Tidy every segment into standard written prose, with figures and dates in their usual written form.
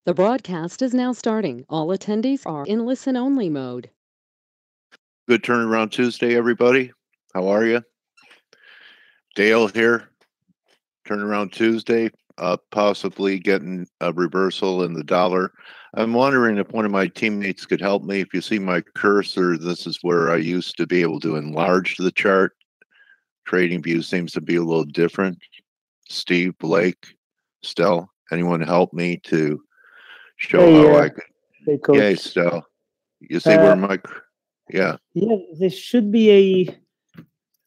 The broadcast is now starting. All attendees are in listen-only mode. Good turnaround Tuesday, everybody. How are you? Dale here. Turnaround Tuesday, possibly getting a reversal in the dollar. I'm wondering if one of my teammates could help me. If you see my cursor, this is where I used to be able to enlarge the chart. Trading view seems to be a little different. Steve, Blake, Stell, anyone help me to show Hey, how I could? hey, Yay, coach. Stell. You see where my, yeah. Yeah, there should be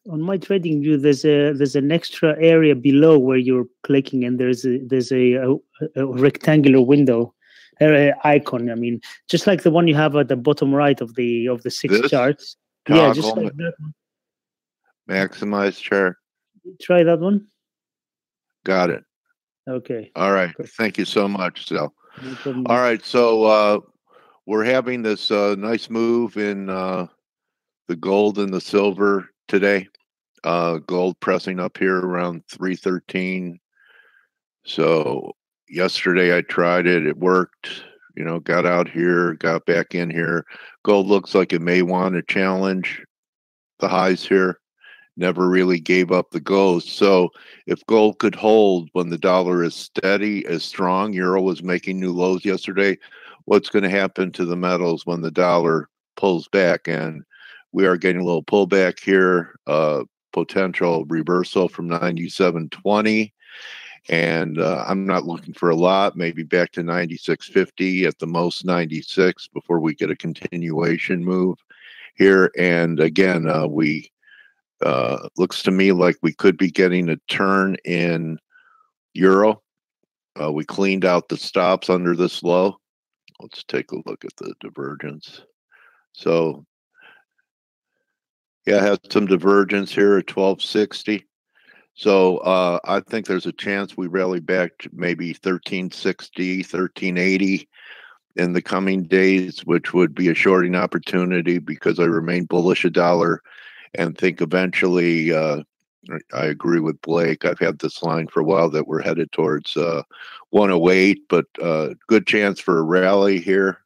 on my trading view. There's an extra area below where you're clicking, and there's a rectangular window icon. I mean, just like the one you have at the bottom right of the six This charts. Yeah, just toggle like that one. maximize chart. Try that one. Got it. Okay. All right. Perfect. Thank you so much, Sal. No problem. All right. So we're having this nice move in the gold and the silver today. Gold pressing up here around 313. So yesterday I tried it. It worked. You know, got out here, got back in here. Gold looks like it may want to challenge the highs here. Never really gave up the ghost. So if gold could hold when the dollar is steady, is strong, euro was making new lows yesterday, what's going to happen to the metals when the dollar pulls back? And we are getting a little pullback here, potential reversal from 97.20. And I'm not looking for a lot, maybe back to 96.50, at the most 96 before we get a continuation move here. And again, we looks to me like we could be getting a turn in euro. We cleaned out the stops under this low. Let's take a look at the divergence. So, yeah, had some divergence here at 1260. So I think there's a chance we rally back to maybe 1360, 1380 in the coming days, which would be a shorting opportunity because I remain bullish a dollar and think eventually, I agree with Blake. I've had this line for a while that we're headed towards 108, but good chance for a rally here.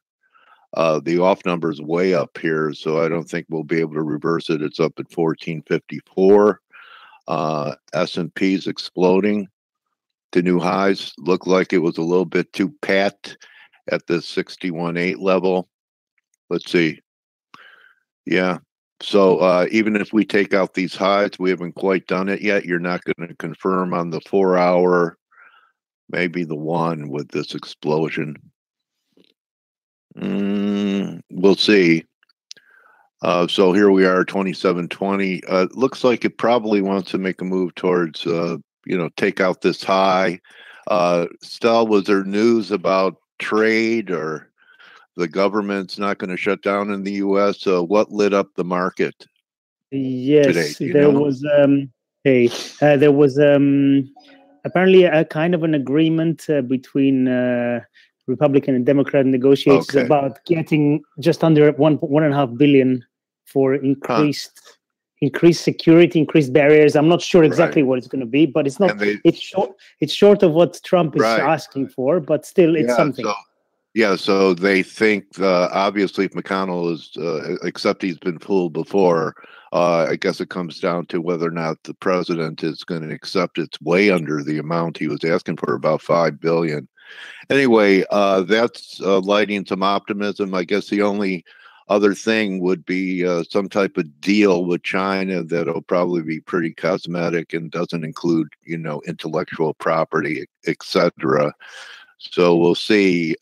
The off number is way up here, so I don't think we'll be able to reverse it. It's up at 1454. S&P's exploding to new highs. Looked like it was a little bit too pat at the 61.8 level. Let's see. Yeah. So even if we take out these highs, we haven't quite done it yet. You're not going to confirm on the 4 hour, maybe the one with this explosion. We'll see. So here we are, 2720. Looks like it probably wants to make a move towards, take out this high. Stel, was there news about trade or the government's not going to shut down in the U.S.? What lit up the market Yes, today? there was apparently a kind of an agreement between Republican and Democrat negotiators about getting just under 1.5 billion for increased security, increased barriers. I'm not sure exactly what it's going to be, but it's not. It's short of what Trump is asking for, but still, it's something. So they think, obviously, if McConnell is, except he's been fooled before, I guess it comes down to whether or not the president is going to accept it's way under the amount he was asking for, about $5 billion. Anyway, that's lighting some optimism. I guess the only other thing would be some type of deal with China that'll probably be pretty cosmetic and doesn't include, intellectual property, etc. So we'll see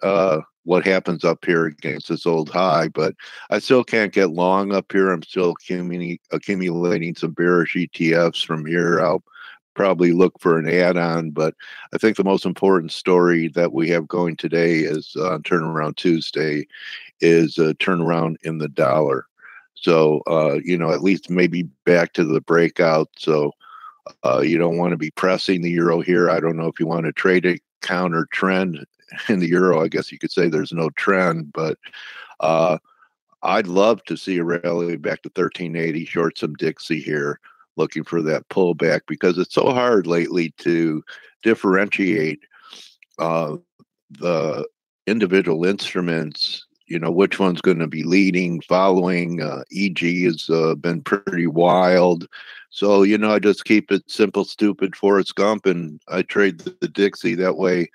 what happens up here against this old high, but I still can't get long up here. I'm still accumulating some bearish ETFs from here. I'll probably look for an add-on, but I think the most important story that we have going today is on Turnaround Tuesday is a turnaround in the dollar. So, at least maybe back to the breakout. So you don't want to be pressing the euro here. I don't know if you want to trade it counter trend in the euro. I guess you could say there's no trend, but I'd love to see a rally back to 1380, short some Dixie here, looking for that pullback, because it's so hard lately to differentiate the individual instruments, which one's going to be leading, following. EG has been pretty wild. So, I just keep it simple, stupid, Forrest Gump, and I trade the Dixie that way.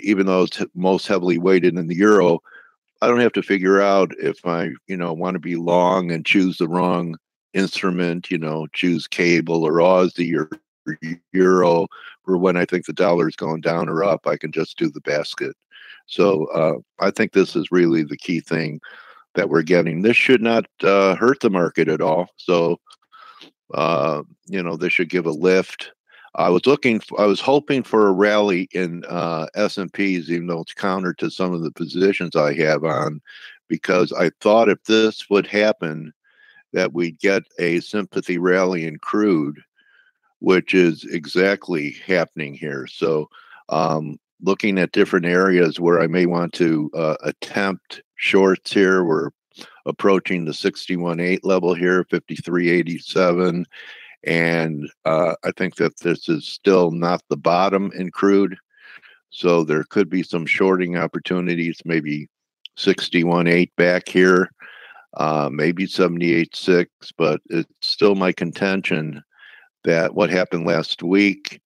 Even though it's most heavily weighted in the euro, I don't have to figure out if I, want to be long and choose the wrong instrument, choose cable or Aussie or euro, or when I think the dollar is going down or up, I can just do the basket. So I think this is really the key thing that we're getting. This should not hurt the market at all. So, this should give a lift. I was hoping for a rally in S&Ps, even though it's counter to some of the positions I have on, because I thought if this would happen, that we'd get a sympathy rally in crude, which is exactly happening here. So, looking at different areas where I may want to attempt shorts here, we're approaching the 61.8 level here, 53.87. And I think that this is still not the bottom in crude. So there could be some shorting opportunities, maybe 61.8 back here, maybe 78.6, but it's still my contention that what happened last week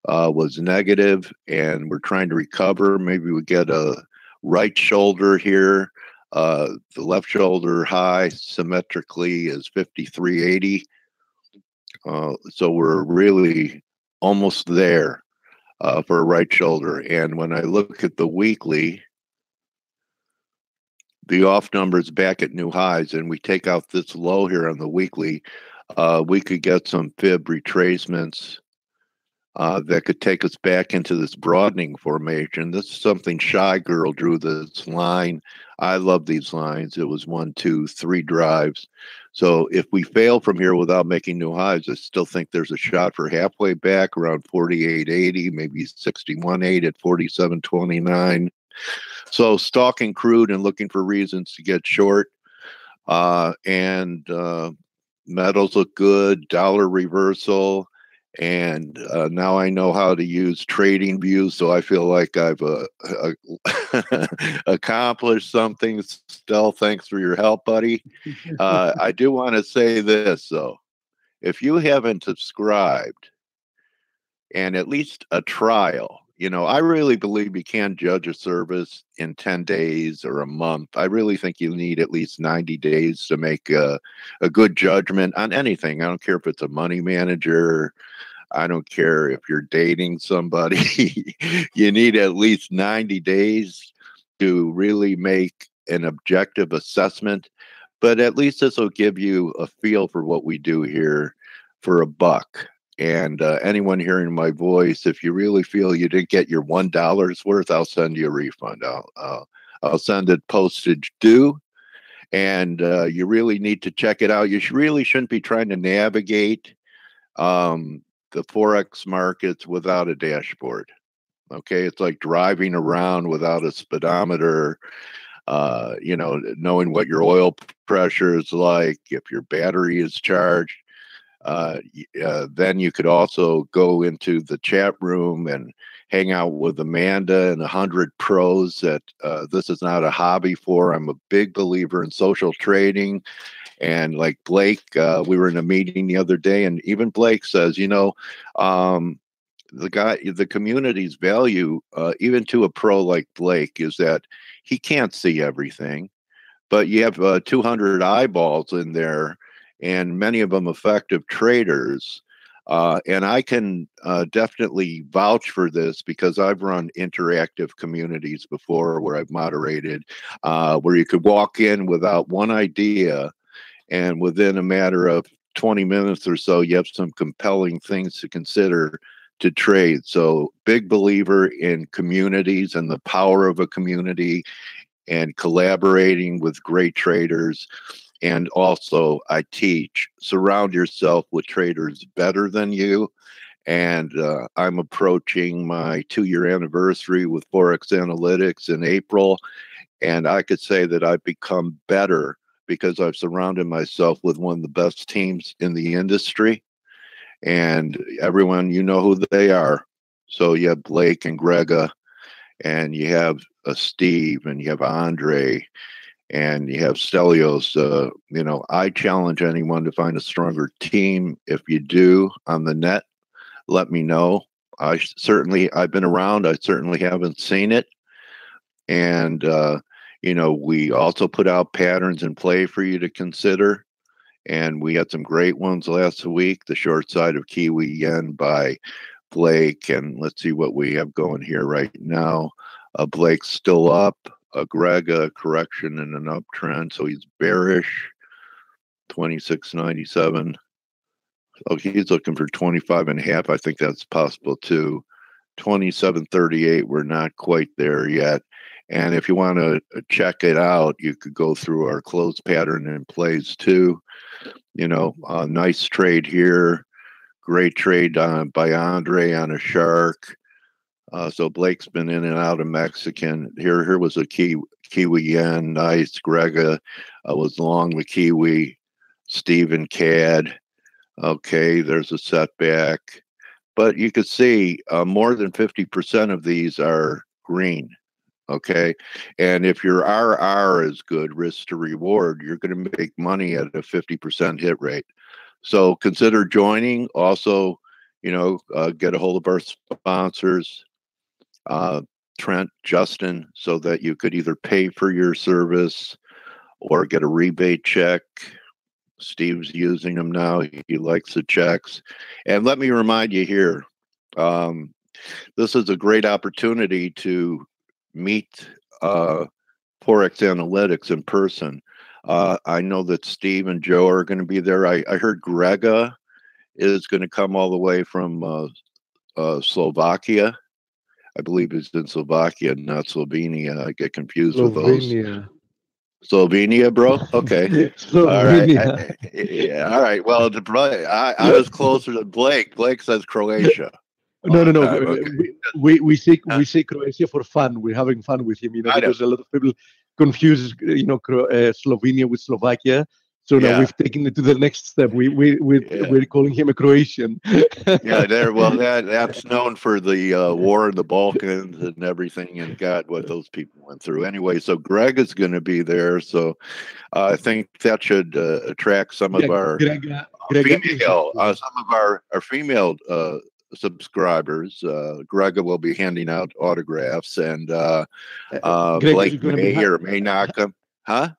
was negative, and we're trying to recover. Maybe we get a right shoulder here. The left shoulder high symmetrically is 53.80. So we're really almost there for a right shoulder. And when I look at the weekly, the off numbers back at new highs, and we take out this low here on the weekly, we could get some fib retracements that could take us back into this broadening formation. This is something Shy Girl drew this line. I love these lines. It was 1, 2, 3 drives. So if we fail from here without making new highs, I still think there's a shot for halfway back around 48.80, maybe 61.8 at 47.29. So stalking crude and looking for reasons to get short. And metals look good, dollar reversal. And now I know how to use trading views, so I feel like I've accomplished something. Still, thanks for your help, buddy. I do want to say this, though. If you haven't subscribed, and at least a trial, I really believe you can't judge a service in 10 days or a month. I really think you need at least 90 days to make a good judgment on anything. I don't care if it's a money manager. I don't care if you're dating somebody. You need at least 90 days to really make an objective assessment. But at least this will give you a feel for what we do here for a buck. And anyone hearing my voice, if you really feel you didn't get your $1 worth, I'll send you a refund. I'll send it postage due. And you really need to check it out. You really shouldn't be trying to navigate the Forex markets without a dashboard. Okay, it's like driving around without a speedometer, knowing what your oil pressure is like, if your battery is charged. Then you could also go into the chat room and hang out with Amanda and 100 pros that this is not a hobby for. I'm a big believer in social trading. And like Blake, we were in a meeting the other day, and even Blake says, the community's value, even to a pro like Blake, is that he can't see everything, but you have 200 eyeballs in there, and many of them effective traders. And I can definitely vouch for this because I've run interactive communities before where I've moderated, where you could walk in without one idea, and within a matter of 20 minutes or so, you have some compelling things to consider to trade. So big believer in communities and the power of a community and collaborating with great traders. And also I teach, surround yourself with traders better than you. And I'm approaching my 2-year anniversary with ForexAnalytix in April. And I could say that I've become better because I've surrounded myself with one of the best teams in the industry. And everyone, you know who they are. So you have Blake and Grega and you have Steve, and you have Andre, and you have Stelios. I challenge anyone to find a stronger team. If you do on the net, let me know. I've been around. I certainly haven't seen it. And, we also put out patterns in play for you to consider. And we had some great ones last week. The short side of Kiwi Yen by Blake. And let's see what we have going here right now. Blake's still up. Greg, a correction and an uptrend. So he's bearish. 26.97. Oh, he's looking for 25.5. I think that's possible too. 27.38. We're not quite there yet. And if you want to check it out, you could go through our closed pattern and plays too. Nice trade here. Great trade by Andre on a shark. So Blake's been in and out of Mexican. Here was a Kiwi Yen. Nice. Grega was long the Kiwi. Steven CAD. Okay, there's a setback. But you could see more than 50% of these are green. Okay. And if your RR is good, risk to reward, you're going to make money at a 50% hit rate. So consider joining. Also, get a hold of our sponsors, Trent, Justin, so that you could either pay for your service or get a rebate check. Steve's using them now. He likes the checks. And let me remind you here, this is a great opportunity to meet ForexAnalytix in person. I know that Steve and Joe are going to be there. I heard Grega is going to come all the way from Slovakia. I believe he's in Slovakia, not Slovenia. I get confused with those. Slovenia, bro. Okay. All right. All right. Well, I was closer to Blake. Blake says Croatia. No. Okay. We say Croatia for fun. We're having fun with him, because a lot of people confuse, Slovenia with Slovakia. So now we've taken it to the next step. We're calling him a Croatian. That's known for the war in the Balkans and everything, and God, what those people went through. Anyway, so Greg is going to be there. So I think that should attract some of our female subscribers. Greg will be handing out autographs, and Blake may or may not come. Huh?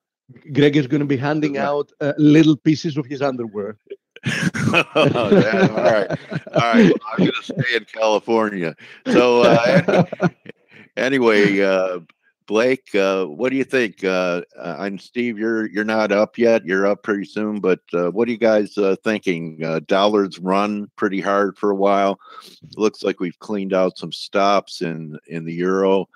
Greg is going to be handing out little pieces of his underwear. All right. Well, I'm going to stay in California. So anyway, Blake, what do you think? I'm Steve. You're not up yet. You're up pretty soon. But what are you guys thinking? Dollar's run pretty hard for a while. It looks like we've cleaned out some stops in the euro.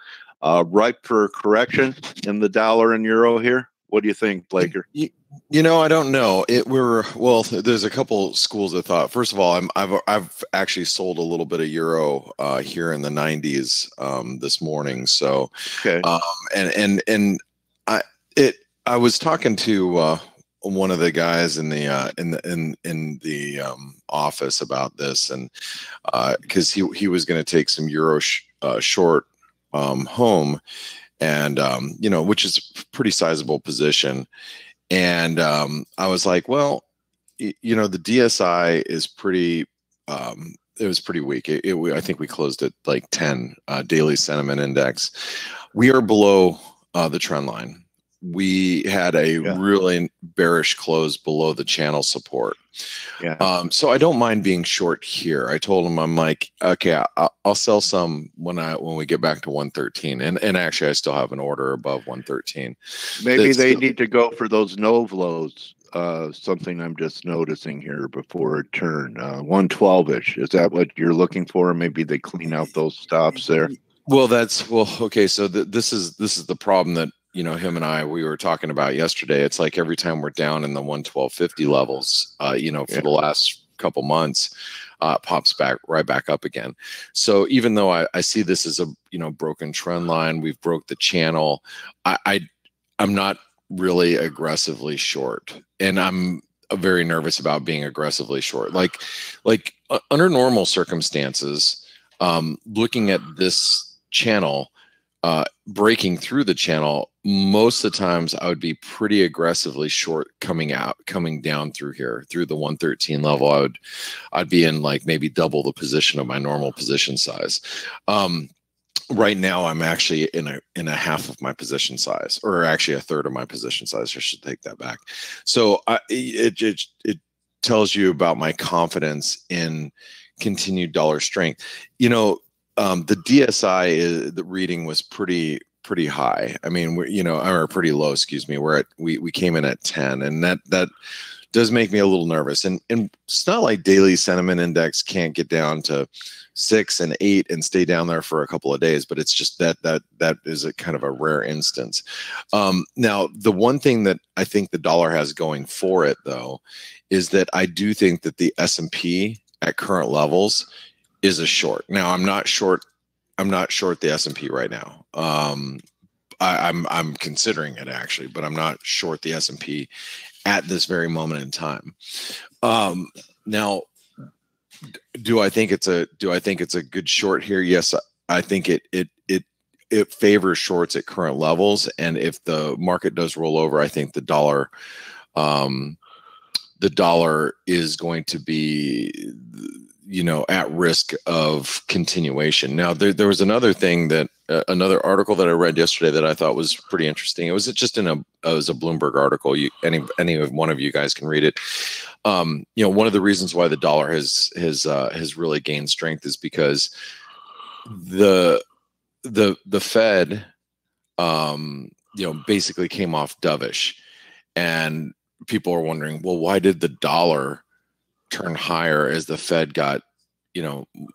Ripe for correction in the dollar and euro here. What do you think, Blaker? I don't know. There's a couple schools of thought. First of all, I've actually sold a little bit of euro here in the 90s this morning. So, okay. I was talking to one of the guys in the office about this, and because he was going to take some euro short home. And, which is a pretty sizable position. And I was like, well, the DSI is pretty, it was pretty weak. I think we closed at like 10 daily sentiment index. We are below the trend line. We had a really bearish close below the channel support. So I don't mind being short here. I told him, I'm like, okay, I'll sell some when we get back to 113. And actually, I still have an order above 113. Maybe they need to go for those Novlos. Something I'm just noticing here before a turn. 112-ish. Is that what you're looking for? Maybe they clean out those stops there. Okay. So this is the problem that him and we were talking about yesterday. It's like every time we're down in the 112.50 levels, for the last couple months, pops right back up again. So even though I see this as a broken trend line, we've broke the channel. I'm not really aggressively short, and I'm very nervous about being aggressively short. Like under normal circumstances, looking at this channel, breaking through the channel, most of the times I would be pretty aggressively short coming down through here, through the 113 level. I'd be in like maybe double the position of my normal position size. Right now, I'm actually in a half of my position size, or actually a third of my position size. I should take that back. So it tells you about my confidence in continued dollar strength. You know, the DSI the reading was pretty high. I mean, or pretty low. Excuse me. We came in at 10, and that does make me a little nervous. And it's not like daily sentiment index can't get down to 6 and 8 and stay down there for a couple of days, but it's just that is a kind of a rare instance. Now, the one thing that I think the dollar has going for it, though, is that I do think that the S&P at current levels is a short. Now, I'm not short the S&P right now. I'm considering it actually, but I'm not short the S&P at this very moment in time. Now, do I think it's a good short here? Yes, I think it favors shorts at current levels, and if the market does roll over, I think the dollar is going to be, at risk of continuation. Now, there was another thing that another article that I read yesterday that I thought was pretty interesting. It was just it was a Bloomberg article. Any one of you guys can read it. One of the reasons why the dollar has really gained strength is because the Fed, basically came off dovish, and people are wondering, well, why did the dollar turn higher as the Fed got,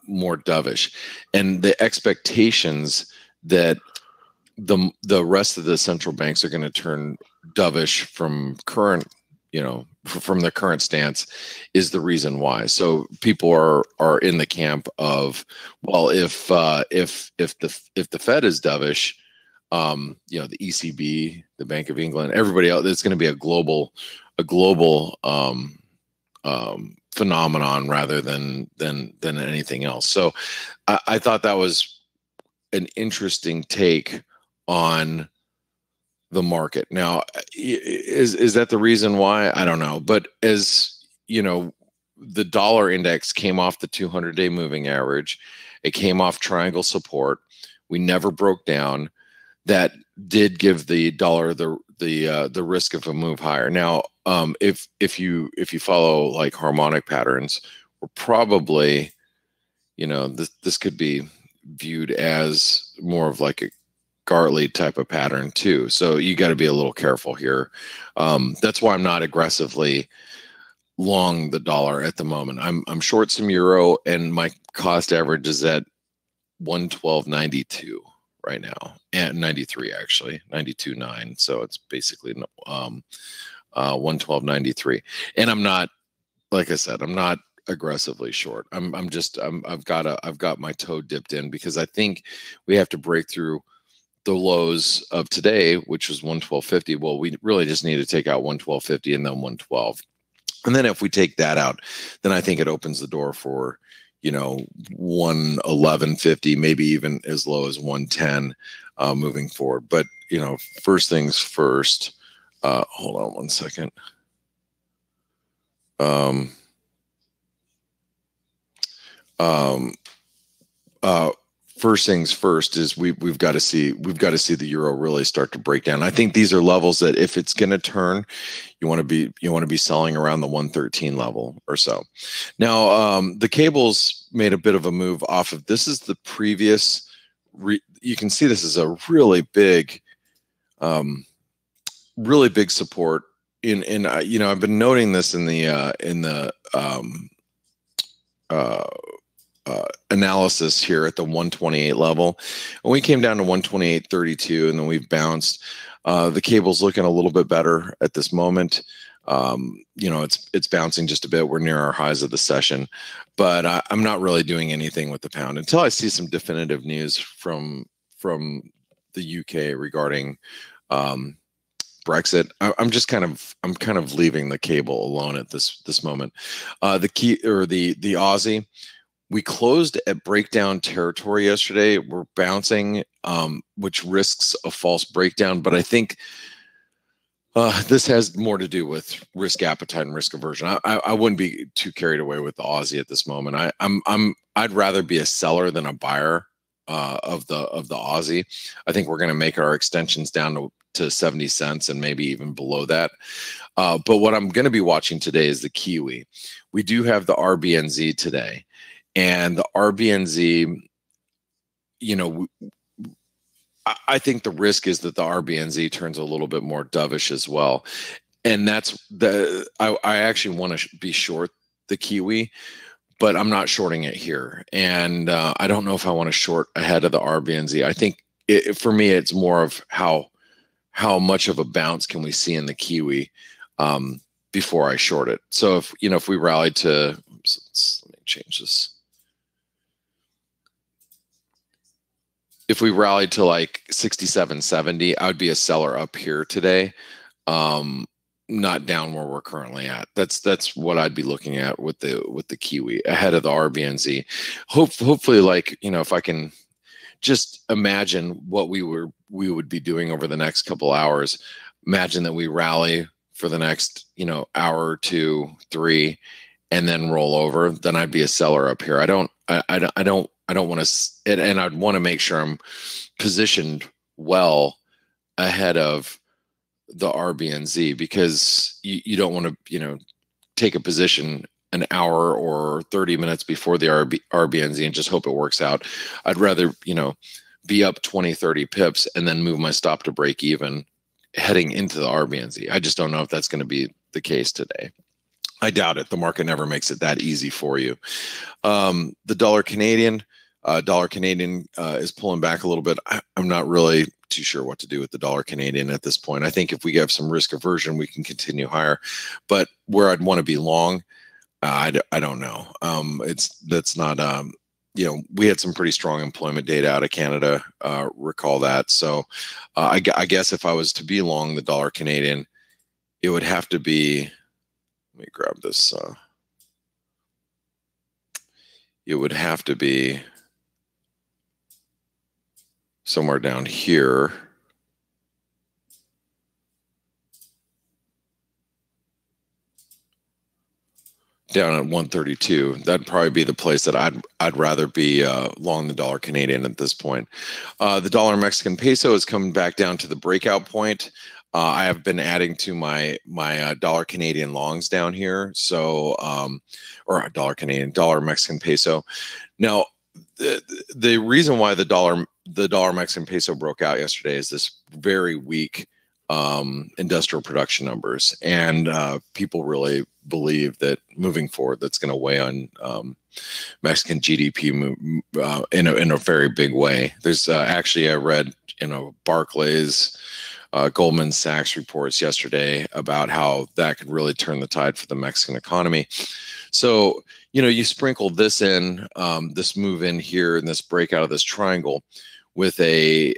more dovish? And the expectations that the rest of the central banks are going to turn dovish from current, from their current stance is the reason why. So people are in the camp of, well, if the Fed is dovish, the ECB, the Bank of England, everybody else, it's going to be a global phenomenon rather than anything else. So I thought that was an interesting take on the market. Now, is that the reason why? I don't know. But as the dollar index came off the 200-day moving average, it came off triangle support. We never broke down. That did give the dollar the risk of a move higher. Now, if you follow like harmonic patterns, we're probably, this could be viewed as more of like a Gartley type of pattern too. So you got to be a little careful here. That's why I'm not aggressively long the dollar at the moment. I'm short some euro, and my cost average is at 112.92 right now, and 93 actually, 92.9. So it's basically 112.93. And I'm not, like I said, I'm not aggressively short. I've got my toe dipped in because I think we have to break through the lows of today, which was 112.50. Well, we really just need to take out 112.50 and then 112. And then if we take that out, then I think it opens the door for, 111.50, maybe even as low as 110 moving forward. But, first things first, hold on one second. First things first is we've got to see the euro really start to break down. I think these are levels that if it's going to turn, you want to be selling around the 113 level or so. Now, the cables made a bit of a move off of this. Is the previous. You can see this is a really big support. I've been noting this in the analysis here at the 128 level, and we came down to 128.32, and then we've bounced. The cable's looking a little bit better at this moment. It's bouncing just a bit. We're near our highs of the session, but I'm not really doing anything with the pound until I see some definitive news from the UK regarding Brexit. I'm kind of leaving the cable alone at this moment. The Aussie. we closed at breakdown territory yesterday. We're bouncing, which risks a false breakdown, but I think this has more to do with risk appetite and risk aversion. I wouldn't be too carried away with the Aussie at this moment. I'd rather be a seller than a buyer of the Aussie. I think we're going to make our extensions down to 70 cents and maybe even below that. But what I'm going to be watching today is the Kiwi. We do have the RBNZ today, and the RBNZ, you know, I think the risk is that the RBNZ turns a little bit more dovish as well. And that's I actually want to be short the Kiwi, but I'm not shorting it here. And I don't know if I want to short ahead of the RBNZ. I think for me, it's more of how much of a bounce can we see in the Kiwi before I short it. So if we rally to, let me change this. If we rallied to like 67.70, I would be a seller up here today, not down where we're currently at. That's what I'd be looking at with the Kiwi ahead of the RBNZ. Hopefully, like, if I can just imagine what we would be doing over the next couple hours. Imagine that we rally for the next hour, 2, 3, and then roll over. Then I'd be a seller up here. I don't want to, and I'd want to make sure I'm positioned well ahead of the RBNZ, because you don't want to, take a position an hour or 30 minutes before the RBNZ and just hope it works out. I'd rather, be up 20, 30 pips and then move my stop to break even heading into the RBNZ. I just don't know if that's going to be the case today. I doubt it. The market never makes it that easy for you. The dollar Canadian is pulling back a little bit. I'm not really too sure what to do with the dollar Canadian at this point. I think if we have some risk aversion, we can continue higher. But where I'd want to be long, I don't know. That's not. We had some pretty strong employment data out of Canada. Recall that. So I guess if I was to be long the dollar Canadian, it would have to be. Let me grab this. It would have to be somewhere down here. Down at 132. That'd probably be the place that I'd rather be long the dollar Canadian at this point. The dollar Mexican peso is coming back down to the breakout point. I have been adding to my dollar Canadian longs down here. So, or dollar Mexican peso. Now, the reason why the dollar Mexican peso broke out yesterday is this very weak industrial production numbers, and people really believe that moving forward, that's going to weigh on Mexican GDP in a very big way. There's actually, I read Barclays, Goldman Sachs reports yesterday about how that could really turn the tide for the Mexican economy. So, you sprinkle this in, this move in here and this breakout of this triangle with a,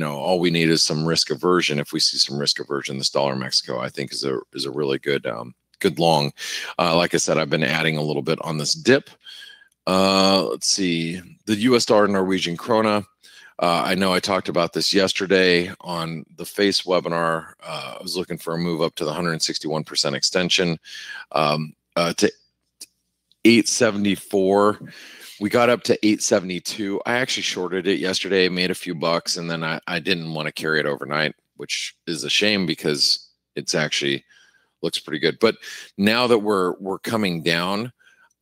all we need is some risk aversion. If we see some risk aversion, this dollar Mexico, I think is a really good, good long. Like I said, I've been adding a little bit on this dip. Let's see, the US dollar Norwegian krona. I know I talked about this yesterday on the FACE webinar. I was looking for a move up to the 161% extension to 874. We got up to 872. I actually shorted it yesterday, made a few bucks, and then I didn't want to carry it overnight, which is a shame because it's actually looks pretty good. But now that we're coming down,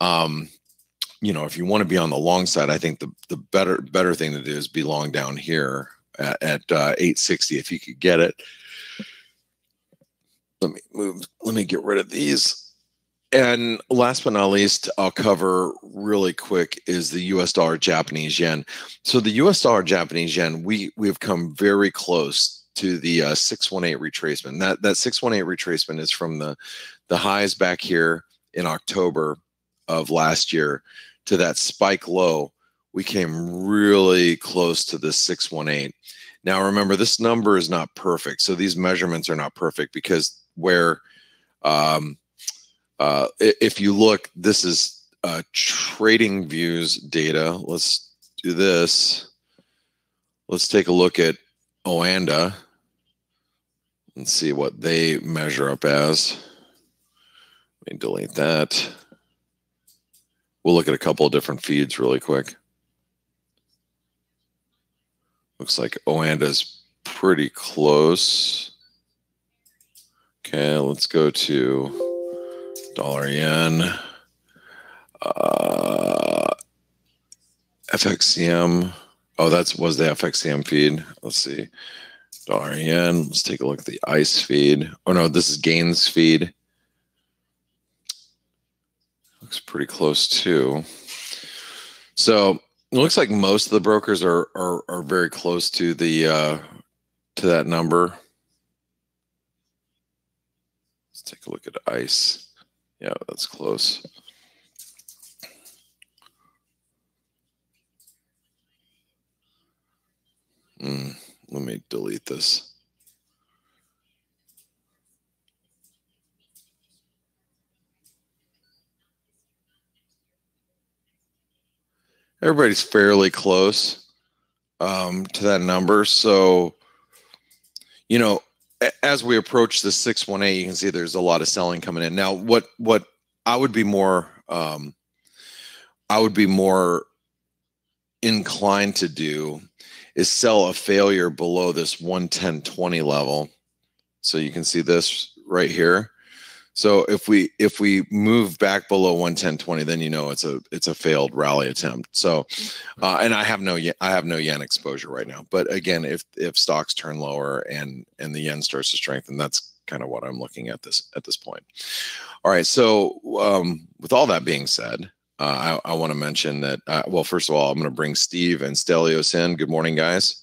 if you want to be on the long side, I think the better thing to do is be long down here at 860 if you could get it. Let me get rid of these. And last but not least, I'll cover really quick is the US dollar Japanese yen. So the US dollar Japanese yen, we've come very close to the 618 retracement. That 618 retracement is from the highs back here in October of last year to that spike low. We came really close to the 618. Now remember, this number is not perfect. So these measurements are not perfect because where if you look, this is trading views data. Let's do this. Let's take a look at Oanda and see what they measure up as. Let me delete that. We'll look at a couple of different feeds really quick. Looks like Oanda's pretty close. Okay, let's go to dollar yen. FXCM. Oh, was the FXCM feed. Let's see. Dollar yen. Let's take a look at the ICE feed. Oh no, this is Gains feed. Looks pretty close too. So it looks like most of the brokers are very close to the to that number. Let's take a look at ICE. Yeah, that's close. Let me delete this. Everybody's fairly close to that number. So, you know, as we approach the 618, you can see there's a lot of selling coming in. Now, what I would be more inclined to do is sell a failure below this 110.20 level. So you can see this right here. So if we move back below 110.20, then you know it's a failed rally attempt. So, and I have no yen exposure right now. But again, if stocks turn lower and the yen starts to strengthen, that's kind of what I'm looking at this point. All right. So with all that being said, I want to mention that, well, first of all, I'm going to bring Steve and Stelios in. Good morning, guys.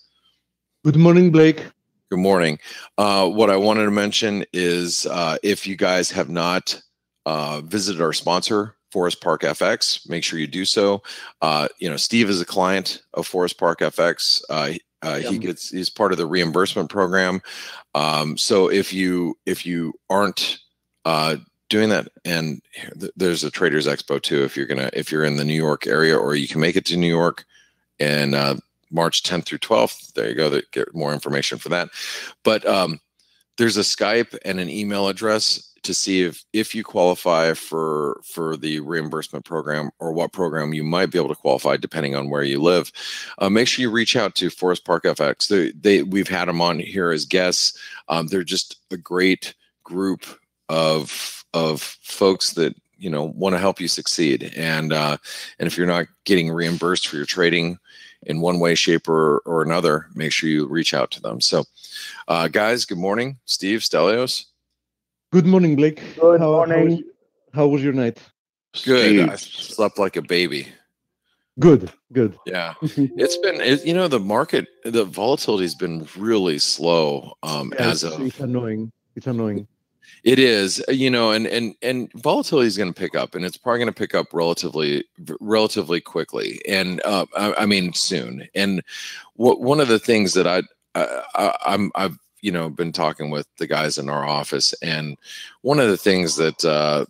Good morning, Blake. Good morning. What I wanted to mention is if you guys have not visited our sponsor, Forest Park FX, make sure you do so. You know, Steve is a client of Forest Park FX. He's part of the reimbursement program. So if you aren't doing that, and there's a Traders Expo too, if you're in the New York area, or you can make it to New York and March 10th through 12th. There you go. Get more information for that. But there's a Skype and an email address to see if you qualify for the reimbursement program, or what program you might be able to qualify depending on where you live. Make sure you reach out to Forest Park FX. We've had them on here as guests. They're just a great group of folks that, you know, want to help you succeed. And if you're not getting reimbursed for your trading in one way, shape, or another, make sure you reach out to them. So, guys, good morning. Steve, Stelios. Good morning, Blake. Good morning. How was your night? Good. Steve. I slept like a baby. Good. Yeah. You know, the market, the volatility has been really slow. It's annoying. It is, you know, and volatility is going to pick up, and it's probably going to pick up relatively quickly, and I mean soon. And one of the things that I've you know been talking with the guys in our office, and one of the things that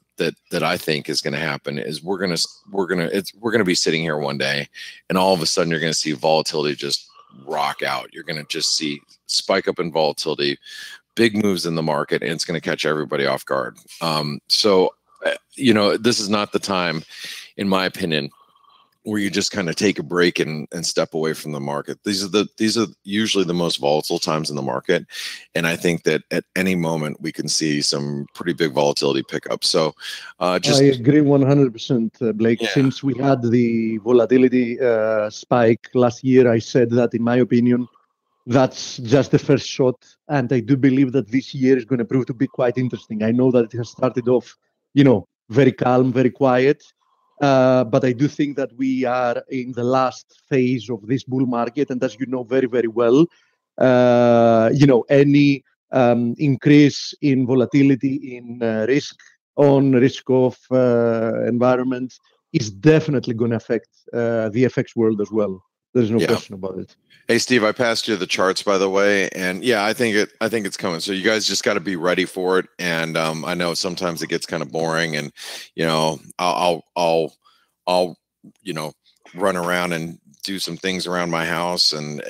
I think is going to happen is we're going to be sitting here one day, and all of a sudden you're going to see volatility just rock out. You're going to just see spike up in volatility, big moves in the market, and it's going to catch everybody off guard. So, you know, this is not the time, in my opinion, where you just kind of take a break and step away from the market. These are usually the most volatile times in the market, and I think that at any moment we can see some pretty big volatility pick up. So, I agree 100%, Blake. Yeah. Since we had the volatility spike last year, I said that, in my opinion, that's just the first shot, and I do believe that this year is going to prove to be quite interesting. I know that it has started off, you know, very calm, very quiet, but I do think that we are in the last phase of this bull market, and as you know very, very well, you know, any increase in volatility in risk of environment is definitely going to affect the FX world as well. There's no question about it. Hey, Steve, I passed you the charts, by the way, and yeah, I think it's coming. So you guys just got to be ready for it. And I know sometimes it gets kind of boring, and you know, I'll I'll, run around and do some things around my house and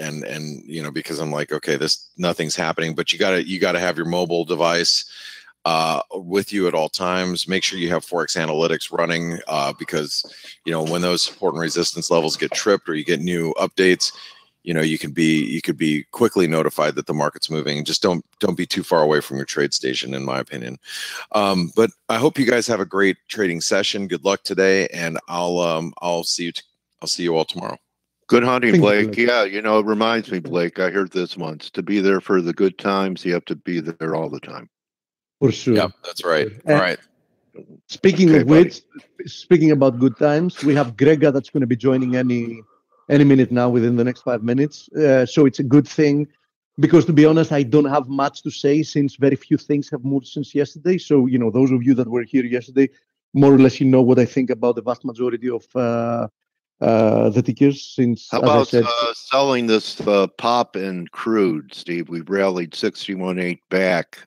because I'm like, okay, nothing's happening, but you gotta have your mobile device with you at all times. Make sure you have ForexAnalytix running because when those support and resistance levels get tripped or you get new updates, you could be quickly notified that the market's moving. Just don't be too far away from your trade station, in my opinion. But I hope you guys have a great trading session. Good luck today, and I'll see you all tomorrow. Good hunting, Blake. Yeah, it reminds me, Blake, I heard this once. To be there for the good times, you have to be there all the time. For sure. Yep, that's right. All right. Speaking of which, speaking about good times, we have Grega that's going to be joining any minute now, within the next 5 minutes. So it's a good thing, because to be honest, I don't have much to say since very few things have moved since yesterday. So, those of you that were here yesterday, more or less, what I think about the vast majority of the tickers since. How about selling this pop in crude, Steve? We've rallied 61.8 back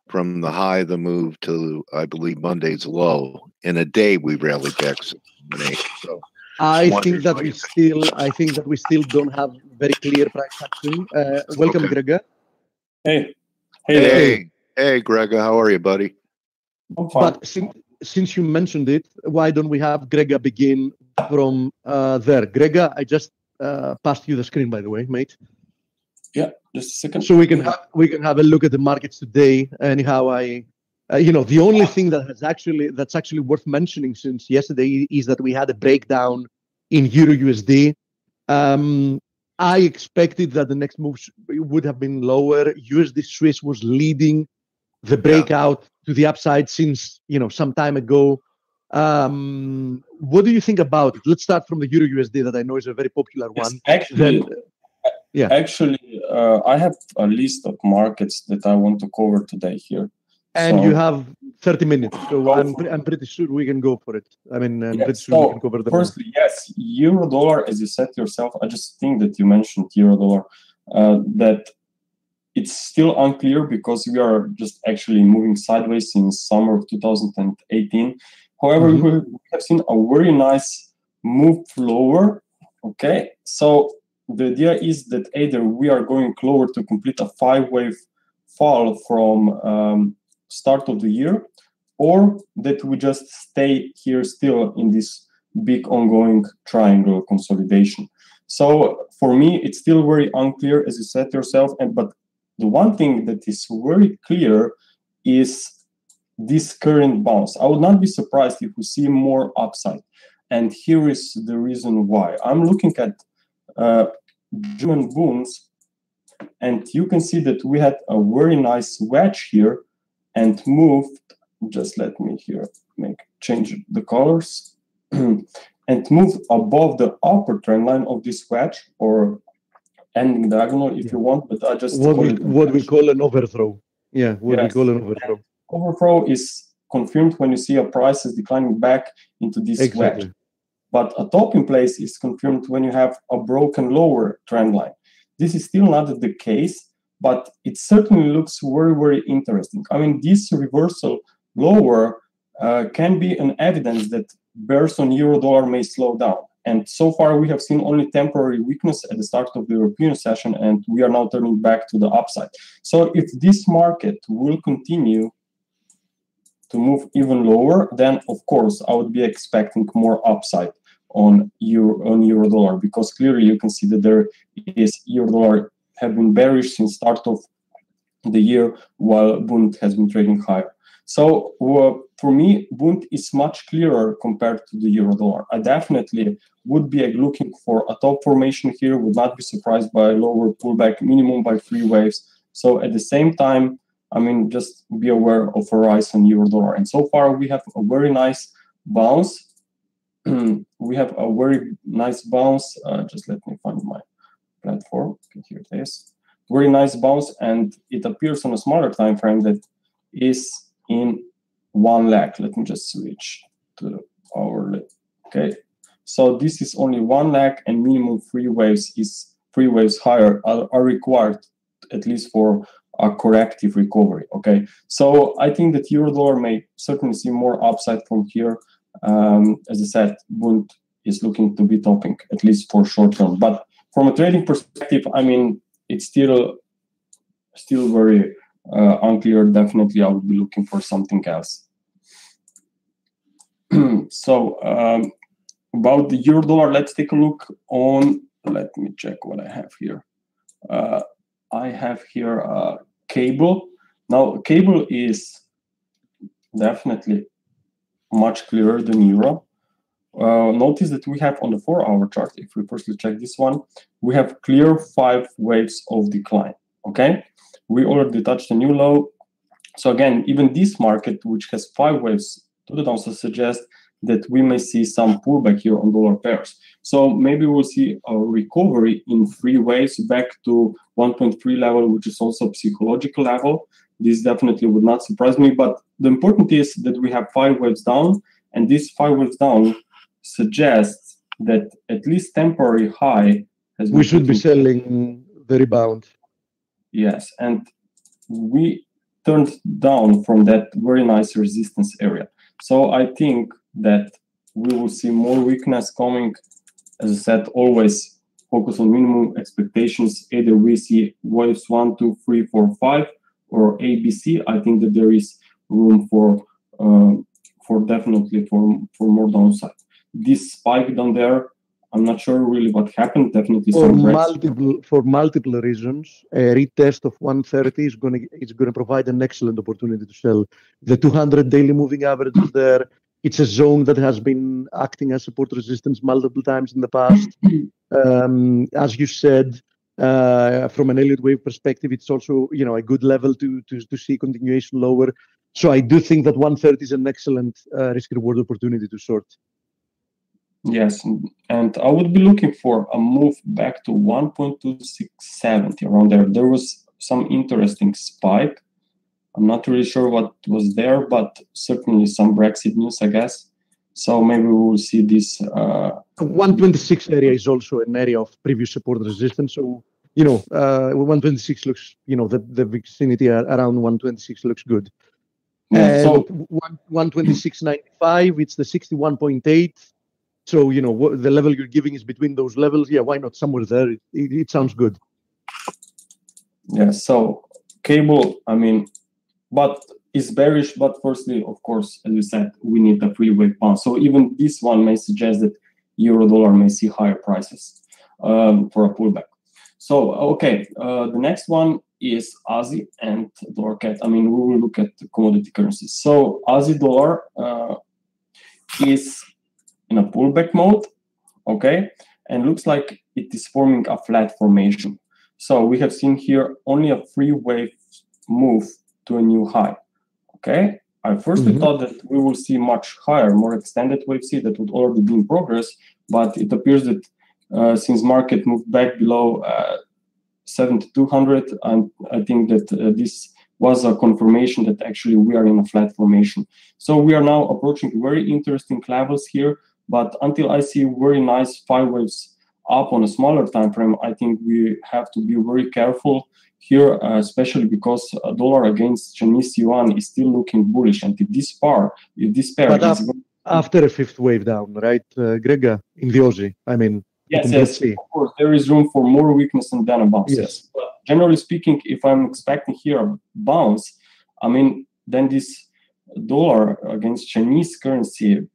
from the high of the move to, I believe, Monday's low. In a day, we rallied back 61.8. So I think that we still don't have very clear price action. Welcome, Grega. Hey, Grega. How are you, buddy? I'm fine. But since you mentioned it, why don't we have Grega begin from there? Grega, I just passed you the screen, by the way, mate. Yeah, just a second. So we can have a look at the markets today. Anyhow, the only thing that's actually worth mentioning since yesterday is that we had a breakdown in Euro USD. I expected that the next move would have been lower. USD Swiss was leading the breakout to the upside since some time ago. What do you think about it? Let's start from the Euro USD, that I know is a very popular one. Actually, I have a list of markets that I want to cover today here. And you have 30 minutes, so I'm pretty sure we can go for it. I mean, I'm pretty sure we can cover them. Firstly, yes, euro dollar, as you said yourself, I just think that you mentioned euro dollar, that it's still unclear because we are just actually moving sideways since summer of 2018. However, we have seen a very nice move lower. Okay, so the idea is that either we are going lower to complete a 5-wave fall from start of the year, or that we just stay here still in this big ongoing triangle consolidation. So for me, it's still very unclear, as you said yourself. But the one thing that is very clear is this current bounce. I would not be surprised if we see more upside. And here is the reason why. I'm looking at German bonds, and you can see that we had a very nice wedge here and moved, just let me here change the colors, and moved above the upper trend line of this wedge, or ending diagonal if you want, but I just what we call an overthrow. Yeah, we call an overthrow. Overthrow is confirmed when you see a price is declining back into this wedge. But a top in place is confirmed when you have a broken lower trend line. This is still not the case, but it certainly looks very, very interesting. I mean, this reversal lower can be an evidence that bears on euro dollar may slow down. And so far, we have seen only temporary weakness at the start of the European session, and we are now turning back to the upside. So if this market will continue to move even lower, then of course I would be expecting more upside on euro dollar, because clearly you can see that there is euro dollar have been bearish since start of the year, while Bund has been trading higher. So for me, Bund is much clearer compared to the euro dollar. I definitely would be looking for a top formation here, would not be surprised by a lower pullback, minimum by 3 waves. So at the same time, I mean, just be aware of a rise on euro dollar. And so far, we have a very nice bounce. We have a very nice bounce. Just let me find my platform. Okay, here it is. Very nice bounce, and it appears on a smaller time frame that is in 1 leg. Let me just switch to the hourly. Okay, so this is only 1 leg, and minimum 3 waves higher are required, at least for a corrective recovery. Okay, so I think that euro dollar may certainly see more upside from here. As I said, Bund is looking to be topping, at least for short term. But from a trading perspective, I mean, it's still very unclear. Definitely, I would be looking for something else. So about the euro dollar, let's take a look on. Let me check what I have here. I have here cable. Now, cable is definitely much clearer than euro. Notice that we have on the 4-hour chart, if we firstly check this one, we have clear 5 waves of decline. Okay, we already touched a new low. So again, even this market, which has 5 waves to the downside, suggests that we may see some pullback here on dollar pairs. So maybe we'll see a recovery in 3 waves back to 1.3 level, which is also a psychological level. This definitely would not surprise me. But the important is that we have 5 waves down, and this 5 waves down suggests that at least temporary high has been. We should be selling the rebound. Yes, and we turned down from that very nice resistance area. So I think that we will see more weakness coming. As I said, always focus on minimum expectations. Either we see waves 1, 2, 3, 4, 5, or ABC. I think that there is room for definitely for more downside. This spike down there, I'm not sure really what happened. Definitely for multiple reasons. A retest of 130 is going to provide an excellent opportunity to sell. The 200 daily moving average is there. It's a zone that has been acting as support resistance multiple times in the past. As you said, from an Elliott wave perspective, it's also a good level to see continuation lower. So I do think that 130 is an excellent risk-reward opportunity to short. Yes, and I would be looking for a move back to 1.2670 around there. There was some interesting spike. I'm not really sure what was there, but certainly some Brexit news, I guess. So maybe we will see this. 126 area is also an area of previous support resistance. So 126 looks, the vicinity around 126 looks good. Yeah, so 126.95, it's the 61.8. So, the level you're giving is between those levels. Yeah, why not somewhere there? It sounds good. Yeah, so cable, I mean, but it's bearish. But firstly, of course, as you said, we need a 3-wave bounce. So even this one may suggest that euro dollar may see higher prices for a pullback. So, okay, the next one is Aussie and dollar CAD. I mean, we will look at the commodity currencies. So Aussie dollar is in a pullback mode, okay, and looks like it is forming a flat formation. So we have seen here only a 3-wave move to a new high, okay. I firstly thought that we will see much higher, more extended wave C that would already be in progress, but it appears that since market moved back below 7,200, and I think that this was a confirmation that actually we are in a flat formation. So we are now approaching very interesting levels here. But until I see very nice 5 waves up on a smaller time frame, I think we have to be very careful here, especially because a dollar against Chinese yuan is still looking bullish. And if this pair but after a 5th wave down, right, Grega, in the Aussie, I mean, yes, of course, there is room for more weakness and then a bounce. Yes. But generally speaking, if I'm expecting here a bounce, I mean, then this dollar against Chinese currency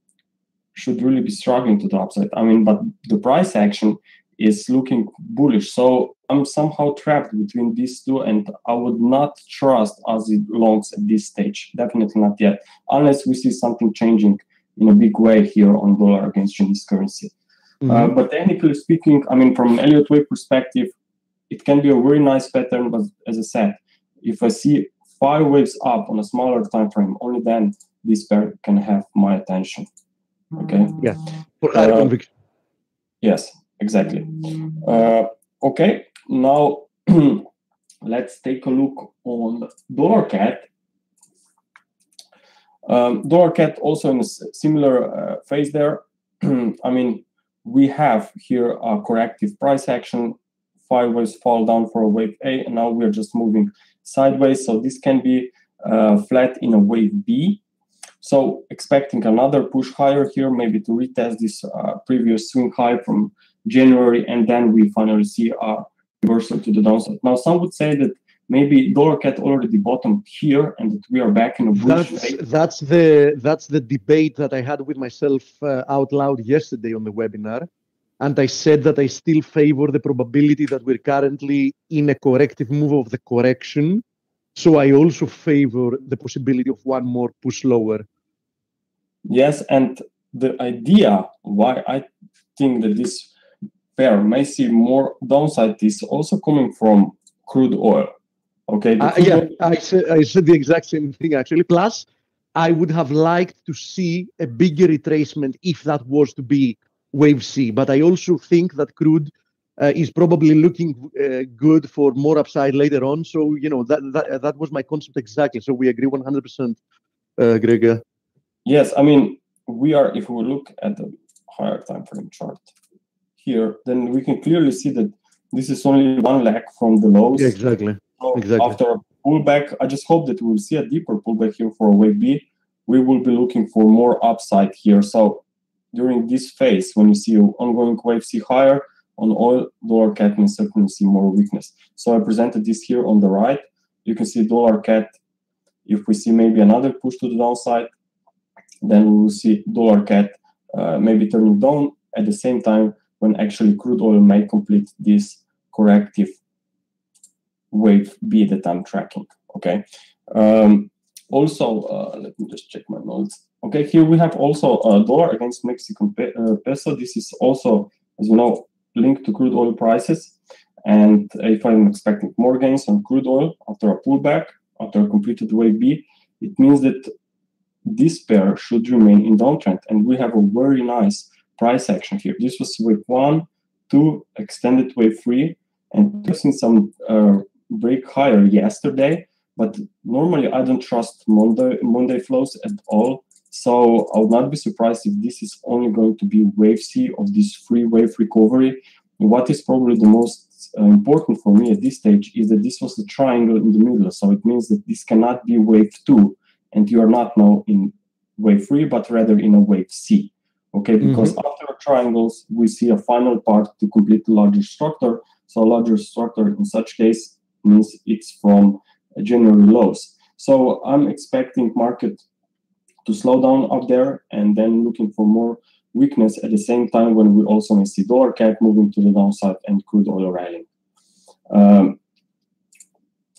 should really be struggling to the upside. I mean, but the price action is looking bullish. So I'm somehow trapped between these two, and I would not trust Aussie longs at this stage. Definitely not yet, unless we see something changing in a big way here on dollar against Chinese currency. But technically speaking, I mean, from an Elliott wave perspective, it can be a very nice pattern. But as I said, if I see 5 waves up on a smaller time frame, only then this pair can have my attention. Okay. Yeah. For higher conviction. Yes, exactly. Okay. Now let's take a look on dollar CAD. Dollar CAD also in a similar phase there. I mean, we have here a corrective price action. 5 waves fall down for a wave A, and now we're just moving sideways. So this can be flat in a wave B. So expecting another push higher here, maybe to retest this previous swing high from January, and then we finally see a reversal to the downside. Now, some would say that maybe dollar cat already bottomed here, and that we are back in a bullish phase. That's the debate that I had with myself out loud yesterday on the webinar, and I said that I still favor the probability that we're currently in a corrective move of the correction. So I also favor the possibility of one more push lower. Yes, and the idea why I think that this pair may see more downside is also coming from crude oil. Okay. I said the exact same thing actually. Plus, I would have liked to see a bigger retracement if that was to be wave C. But I also think that crude is probably looking good for more upside later on. So, you know, that was my concept exactly. So we agree 100%, Gregor. Yes, I mean, we are, if we look at the higher time frame chart here, then we can clearly see that this is only one leg from the lows. Yeah, exactly. So exactly. After a pullback, I just hope that we'll see a deeper pullback here for a wave B. We will be looking for more upside here. So during this phase, when you see an ongoing wave C higher, on oil, dollar cat may certainly see more weakness. So I presented this here on the right. You can see dollar cat. If we see maybe another push to the downside, then we will see dollar cat maybe turning down at the same time when actually crude oil may complete this corrective wave B that I'm tracking. Okay. Also, let me just check my notes. Okay, here we have also dollar against Mexican peso. This is also, as you know, linked to crude oil prices. And if I'm expecting more gains on crude oil after a pullback, after a completed wave B, it means that this pair should remain in downtrend. And we have a very nice price action here. This was wave 1, 2, extended wave 3, and we've seen some break higher yesterday. But normally I don't trust Monday flows at all. So I would not be surprised if this is only going to be wave C of this free wave recovery. What is probably the most important for me at this stage is that this was a triangle in the middle. So it means that this cannot be wave 2, and you are not now in wave 3, but rather in a wave C. Okay, because after triangles, we see a final part to complete the larger structure. So a larger structure in such case means it's from January lows. So I'm expecting market to slow down up there, and then looking for more weakness at the same time when we also may see dollar cat moving to the downside and crude oil rallying.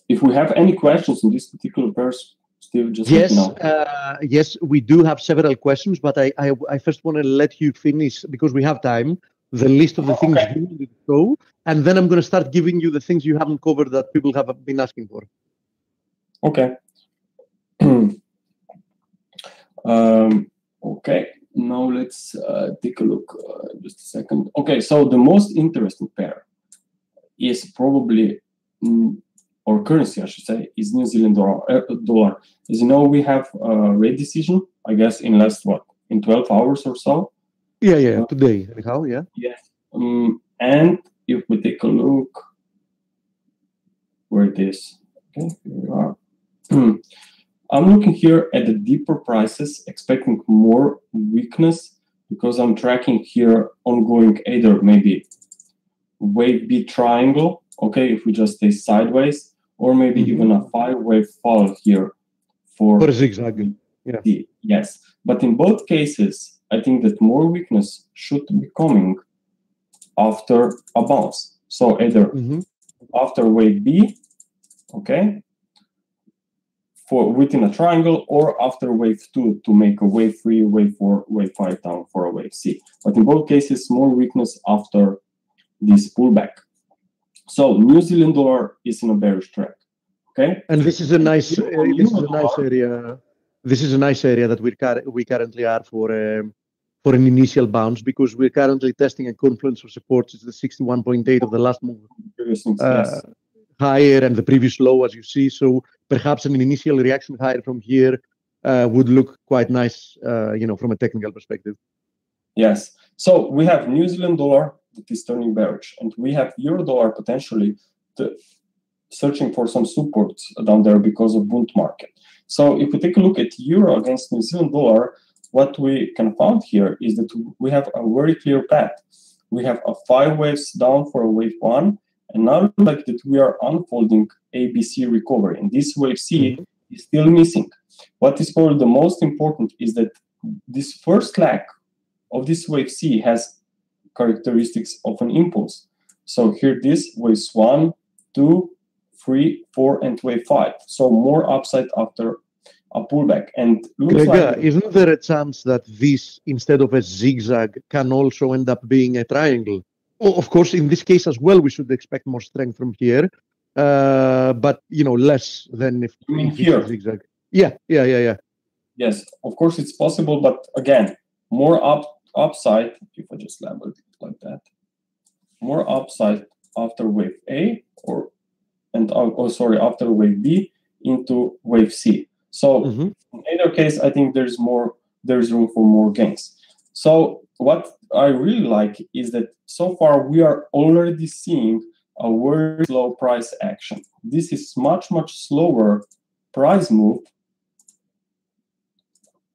If we have any questions on this particular pairs, Steve, just let me know. Yes, we do have several questions, but I first want to let you finish, because we have time, the list of the things you wanted to show, and then I'm going to start giving you the things you haven't covered that people have been asking for. Okay. Okay, now let's take a look, just a second. Okay, so the most interesting pair is probably, or currency, I should say, is New Zealand dollar. As you know, we have a rate decision, I guess, in last, in 12 hours or so? Yeah, today, anyhow, yeah. Yes. And if we take a look where it is, okay, here we are. I'm looking here at the deeper prices, expecting more weakness, because I'm tracking here ongoing either maybe wave B triangle, okay, if we just stay sideways, or maybe even a 5-wave fall here for zigzag. Yeah. Yes, but in both cases, I think that more weakness should be coming after a bounce. So either after wave B, okay, for within a triangle, or after wave 2 to make a wave 3, wave 4, wave 5 down for a wave C. But in both cases, more weakness after this pullback. So New Zealand dollar is in a bearish track. Okay, and this is a nice, area. This is a nice area that we currently are for an initial bounce, because we're currently testing a confluence of supports. It's the 61.8 of the last move. Yes. Higher and the previous low, as you see. So perhaps an initial reaction higher from here would look quite nice, from a technical perspective. Yes. So we have New Zealand dollar that is turning bearish, and we have euro dollar potentially searching for some support down there because of bull market. So if we take a look at euro against New Zealand dollar, what we can find here is that we have a very clear path. We have a 5 waves down for a wave 1, and now it looks like that we are unfolding ABC recovery, and this wave C is still missing. What is probably the most important is that this first leg of this wave C has characteristics of an impulse. So here this waves 1, 2, 3, 4, and wave 5. So more upside after a pullback. And looks like isn't there a chance that this, instead of a zigzag, can also end up being a triangle? Well, of course, in this case as well, we should expect more strength from here, but less than if here. Zigzag. Yeah. Yes, of course it's possible, but again, more upside. If I just label it like that, more upside after wave A, after wave B into wave C. So in either case, I think there's room for more gains. So what I really like is that so far we are already seeing a very slow price action. This is much slower price move,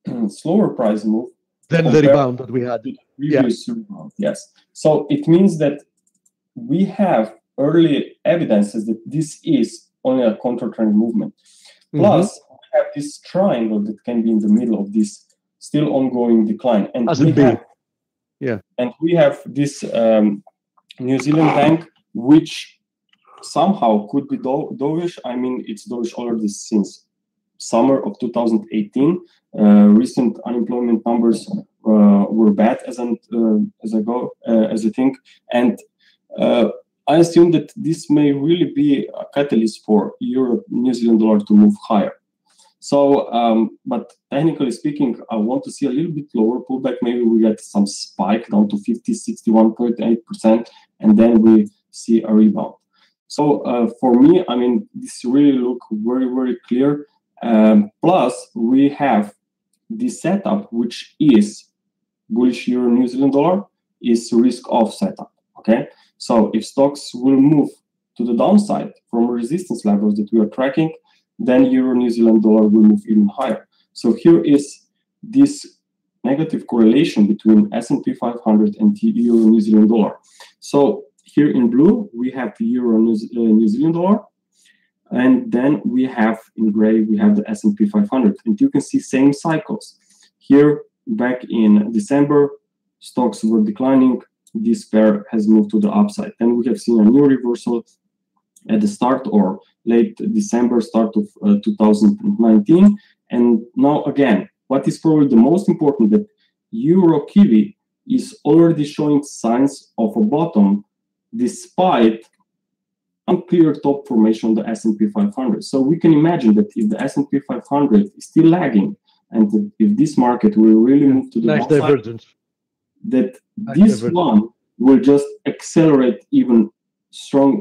than the rebound that we had. Previous rebound. Yes. So it means that we have early evidences that this is only a counter-trend movement. Plus, we have this triangle that can be in the middle of this still ongoing decline. And we have this New Zealand bank, which somehow could be dovish. I mean, it's dovish already since summer of 2018. Recent unemployment numbers were bad as I think, and I assume that this may really be a catalyst for New Zealand dollar to move higher. So, but technically speaking, I want to see a little bit lower pullback. Maybe we get some spike down to 61.8%, and then we see a rebound. So for me, I mean, this really look very clear. Plus, we have this setup, which is bullish euro New Zealand dollar, is risk-off setup. Okay, so if stocks will move to the downside from resistance levels that we are tracking, then euro New Zealand dollar will move even higher. So here is this negative correlation between S&P 500 and euro New Zealand dollar. So here in blue we have the euro New Zealand dollar, and then we have in gray we have the S&P 500, and you can see same cycles. Here back in December, stocks were declining. This pair has moved to the upside. Then we have seen a new reversal at the start or late December, start of 2019. And now again, what is probably the most important, that Euro Kiwi is already showing signs of a bottom despite unclear top formation on the S&P 500. So we can imagine that if the S&P 500 is still lagging, and if this market will really move to the downside, divergence, that this one will just accelerate even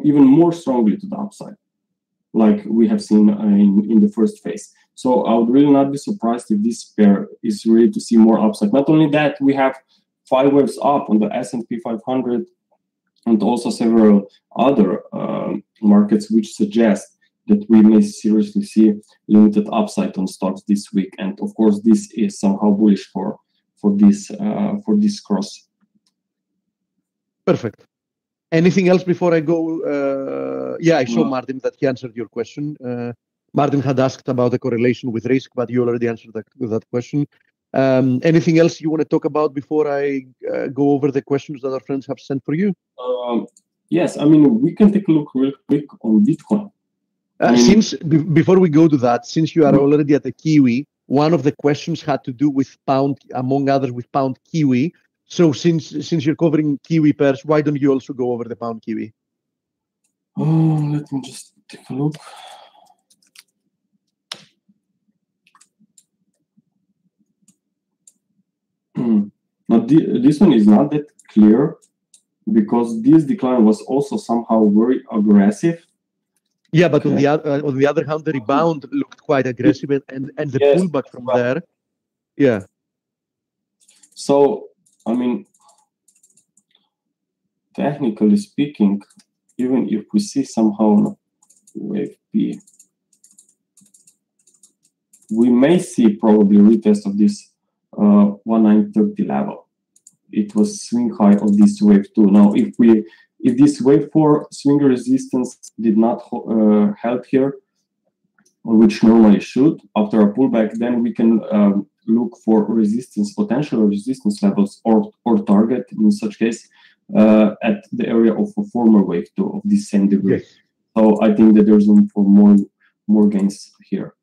more strongly to the upside, like we have seen in the first phase. So I would really not be surprised if this pair is really to see more upside. Not only that, we have 5 waves up on the S&P 500 and also several other markets, which suggest that we may seriously see limited upside on stocks this week. And of course, this is somehow bullish for this cross. Perfect. Anything else before I go? Yeah, I saw Martin that he answered your question. Martin had asked about the correlation with risk, but you already answered that question. Anything else you want to talk about before I go over the questions that our friends have sent for you? Yes, I mean, we can take a look real quick on Bitcoin. Before we go to that, since you are already at the Kiwi, one of the questions had to do with pound, among others, with pound Kiwi. So since you're covering Kiwi pairs, why don't you also go over the pound Kiwi? Oh, let me just take a look. Now this one is not that clear because this decline was also somehow very aggressive. Yeah, but on the other hand, the rebound looked quite aggressive, and the pullback from there. Yeah. So I mean, technically speaking, even if we see somehow wave P we may see probably retest of this 1930 level. It was swing high of this wave 2. Now, if this wave 4 swing resistance did not help here, which normally should, after a pullback, then we can look for potential resistance levels or target in such case at the area of a former wave 2 of the same degree. Yes. So I think that there's room for more gains here.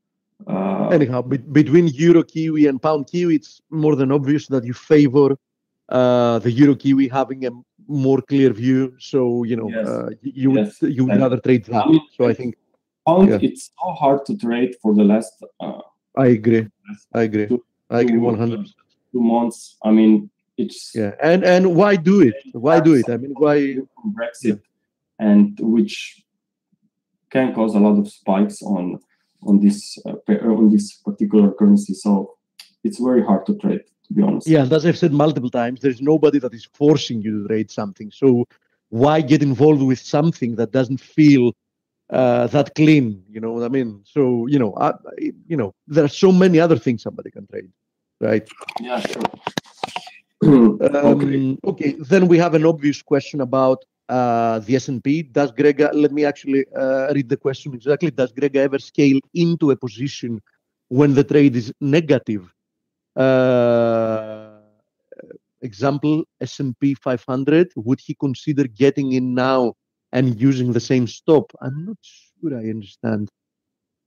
Anyhow, between Euro Kiwi and Pound Kiwi, it's more than obvious that you favor the Euro Kiwi having a more clear view. So you know, you would rather trade that. So I think it's so hard to trade for the last. I agree. I agree 100%. 2 months. I mean, it's and why do it? Why do it? I mean, why Brexit, and which can cause a lot of spikes on this particular currency. So it's very hard to trade, to be honest. Yeah, and as I've said multiple times, there's nobody that is forcing you to trade something. So why get involved with something that doesn't feel that clean? You know what I mean? So there are so many other things somebody can trade, right? Yeah, sure. Okay. Then we have an obvious question about the S&P. Does Grega, let me actually read the question exactly. Does Grega ever scale into a position when the trade is negative? Example, S&P 500. Would he consider getting in now and using the same stop? I'm not sure I understand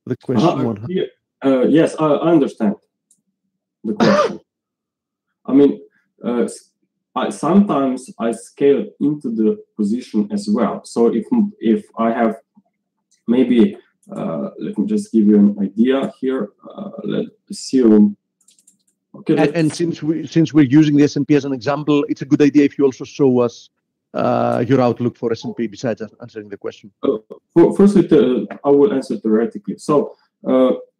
the question. Yes, I understand the question. I mean, sometimes I scale into the position as well. So if I have maybe, let me just give you an idea here. Let's assume. Okay. And since we're using the S&P as an example, it's a good idea if you also show us your outlook for S&P besides answering the question. Firstly, I will answer theoretically. So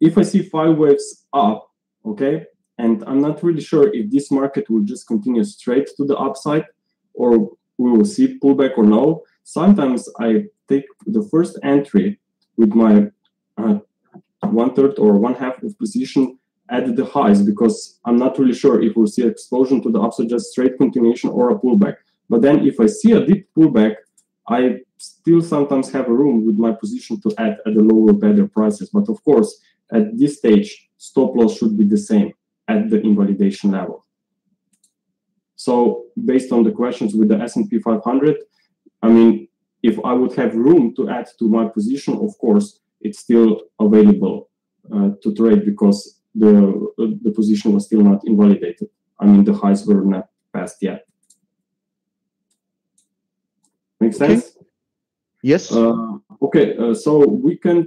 if I see 5 waves up, okay, and I'm not really sure if this market will just continue straight to the upside or we will see pullback or no. Sometimes I take the first entry with my 1/3 or 1/2 of position at the highs because I'm not really sure if we'll see explosion to the upside, just straight continuation or a pullback. But then if I see a deep pullback, I still sometimes have a room with my position to add at the lower, better prices. But of course, at this stage, stop loss should be the same at the invalidation level. So based on the questions with the S&P 500, I mean, if I would have room to add to my position, of course, it's still available to trade because the position was still not invalidated. I mean, the highs were not passed yet. Make sense? Okay. Yes. So we can,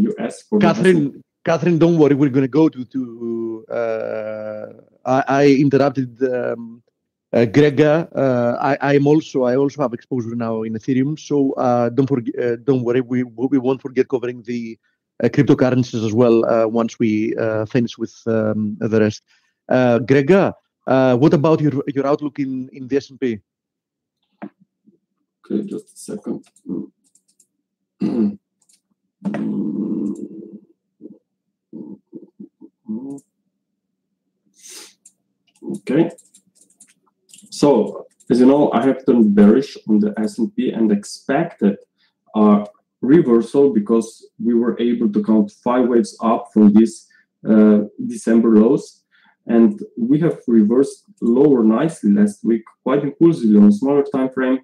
you asked for Catherine, don't worry. We're going to go to I interrupted Grega. I also have exposure now in Ethereum. So don't worry. We won't forget covering the cryptocurrencies as well once we finish with the rest. Grega, what about your outlook in the S&P? Okay, just a second. Okay. So, as you know, I have turned bearish on the S&P and expected a reversal because we were able to count 5 waves up from this December lows. And we have reversed lower nicely last week, quite impulsively on a smaller time frame,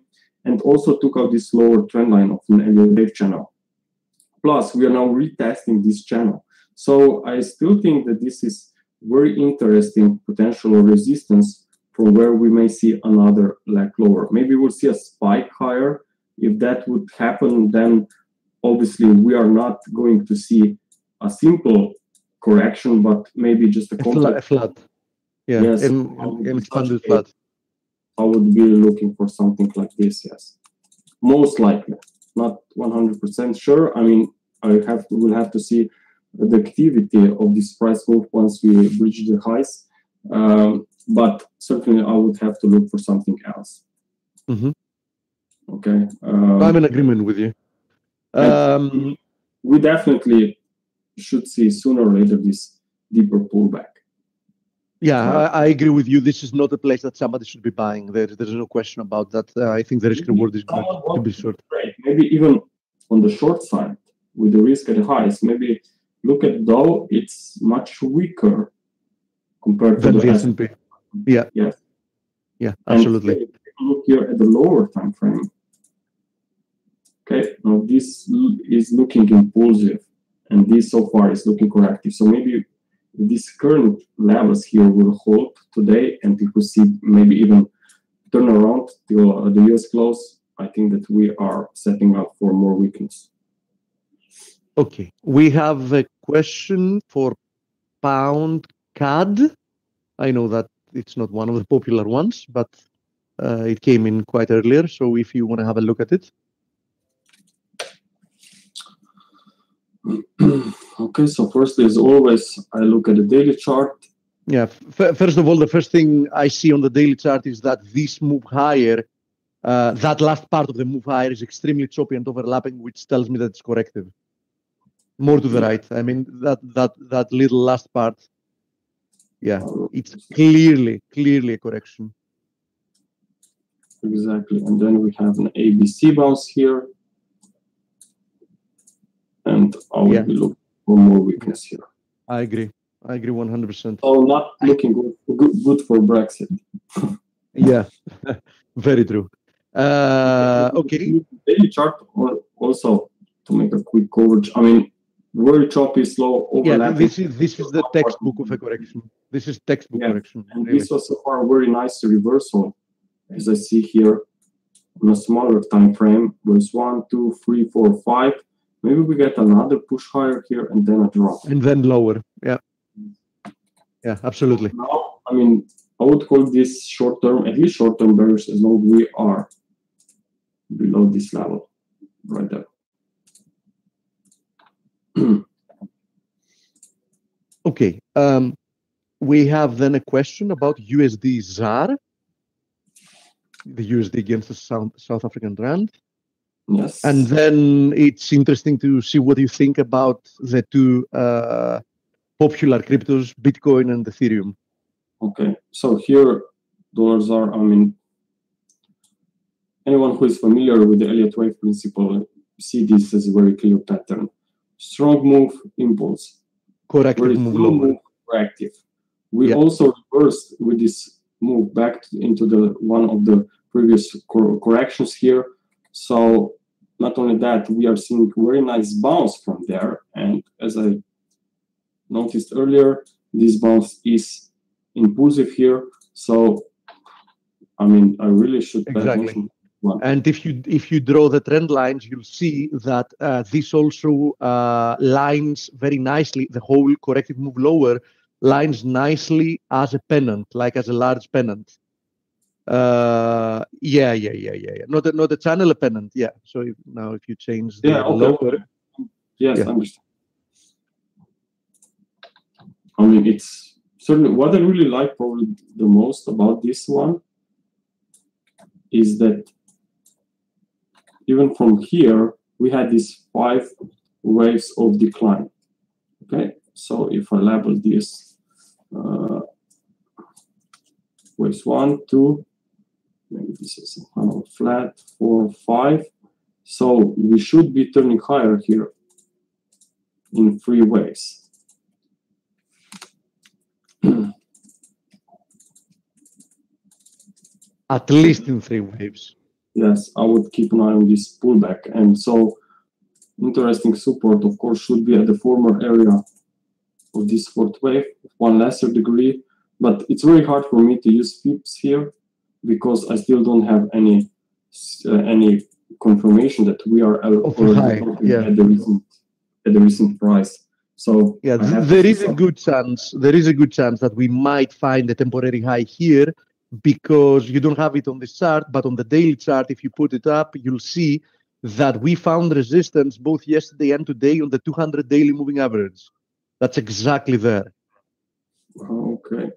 and also took out this lower trend line of an Elliott wave channel. Plus, we are now retesting this channel. So I still think that this is very interesting potential resistance from where we may see another leg lower. Maybe we'll see a spike higher. If that would happen, then obviously we are not going to see a simple correction, but maybe just a flat. Yeah, yes, expanded flat. I would be looking for something like this, yes. Most likely, not 100% sure. I mean, we'll have to see the activity of this price move once we reach the highs. But certainly I would have to look for something else. Mm-hmm. Okay. I'm in agreement with you. We definitely should see sooner or later this deeper pullback. Yeah, I agree with you. This is not a place that somebody should be buying. There's no question about that. I think the risk reward is going to be short. Maybe even on the short side, with the risk at the highs, maybe look at Dow. It's much weaker compared to the S&P. Yeah. Yes. Yeah, absolutely. And look here at the lower time frame. Okay, now this is looking impulsive, and this so far is looking corrective. So maybe these current levels here will hold today, and if we see maybe even turn around till the US close, I think that we are setting up for more weakness. Okay, we have a question for Pound CAD. I know that it's not one of the popular ones, but it came in quite earlier. So if you want to have a look at it. Okay, so first, as always, I look at the daily chart. Yeah, first of all, the first thing I see on the daily chart is that this move higher, that last part of the move higher is extremely choppy and overlapping, which tells me that it's corrective. More to the right. I mean, that little last part, yeah, it's clearly a correction. Exactly, and then we have an ABC bounce here. And I will be looking for more weakness here. I agree 100%. So not looking good for Brexit. Yeah, very true. Okay. Daily chart also to make a quick coverage. I mean, very choppy, slow, overlapping. Yeah, this is the textbook of a correction. This is textbook correction. And really. This was so far a very nice reversal, as I see here on a smaller time frame. Was 1, 2, 3, 4, 5. Maybe we get another push higher here and then a drop. And then lower. Yeah. Yeah, absolutely. Now, I mean, I would call this short-term, at least short-term bearish, as long as we are below this level right there. Okay. We have then a question about USD ZAR, the USD against the South African rand. Yes. And then it's interesting to see what you think about the two popular cryptos, Bitcoin and Ethereum. Okay, so here dollars are, I mean, anyone who is familiar with the Elliott wave principle see this as a very clear pattern. Strong move, impulse. Corrective move, lower. Corrective. We also reversed with this move back into the one of the previous corrections here. So not only that, we are seeing very nice bounce from there. And as I noticed earlier, this bounce is impulsive here. So, I mean, I really should pay attention. And if you draw the trend lines, you'll see that this also lines very nicely. The whole corrective move lower lines nicely as a pennant, like as a large pennant. Not a channel pennant. Yeah. So if you change the lower, yes, I understand. I mean, it's certainly what I really like probably the most about this one is that even from here we had these 5 waves of decline. Okay, so if I label this waves 1, 2. Maybe this is some kind of flat 4, 5. So we should be turning higher here in 3 waves. At least in 3 waves. Yes, I would keep an eye on this pullback. And so interesting support, of course, should be at the former area of this 4th wave, one lesser degree. But it's very hard for me to use FIPS here, because I still don't have any confirmation that we are at the recent price. So yeah, there is a good chance that we might find a temporary high here, because you don't have it on this chart, but on the daily chart, if you put it up, you'll see that we found resistance both yesterday and today on the 200 daily moving average. That's exactly there. Okay.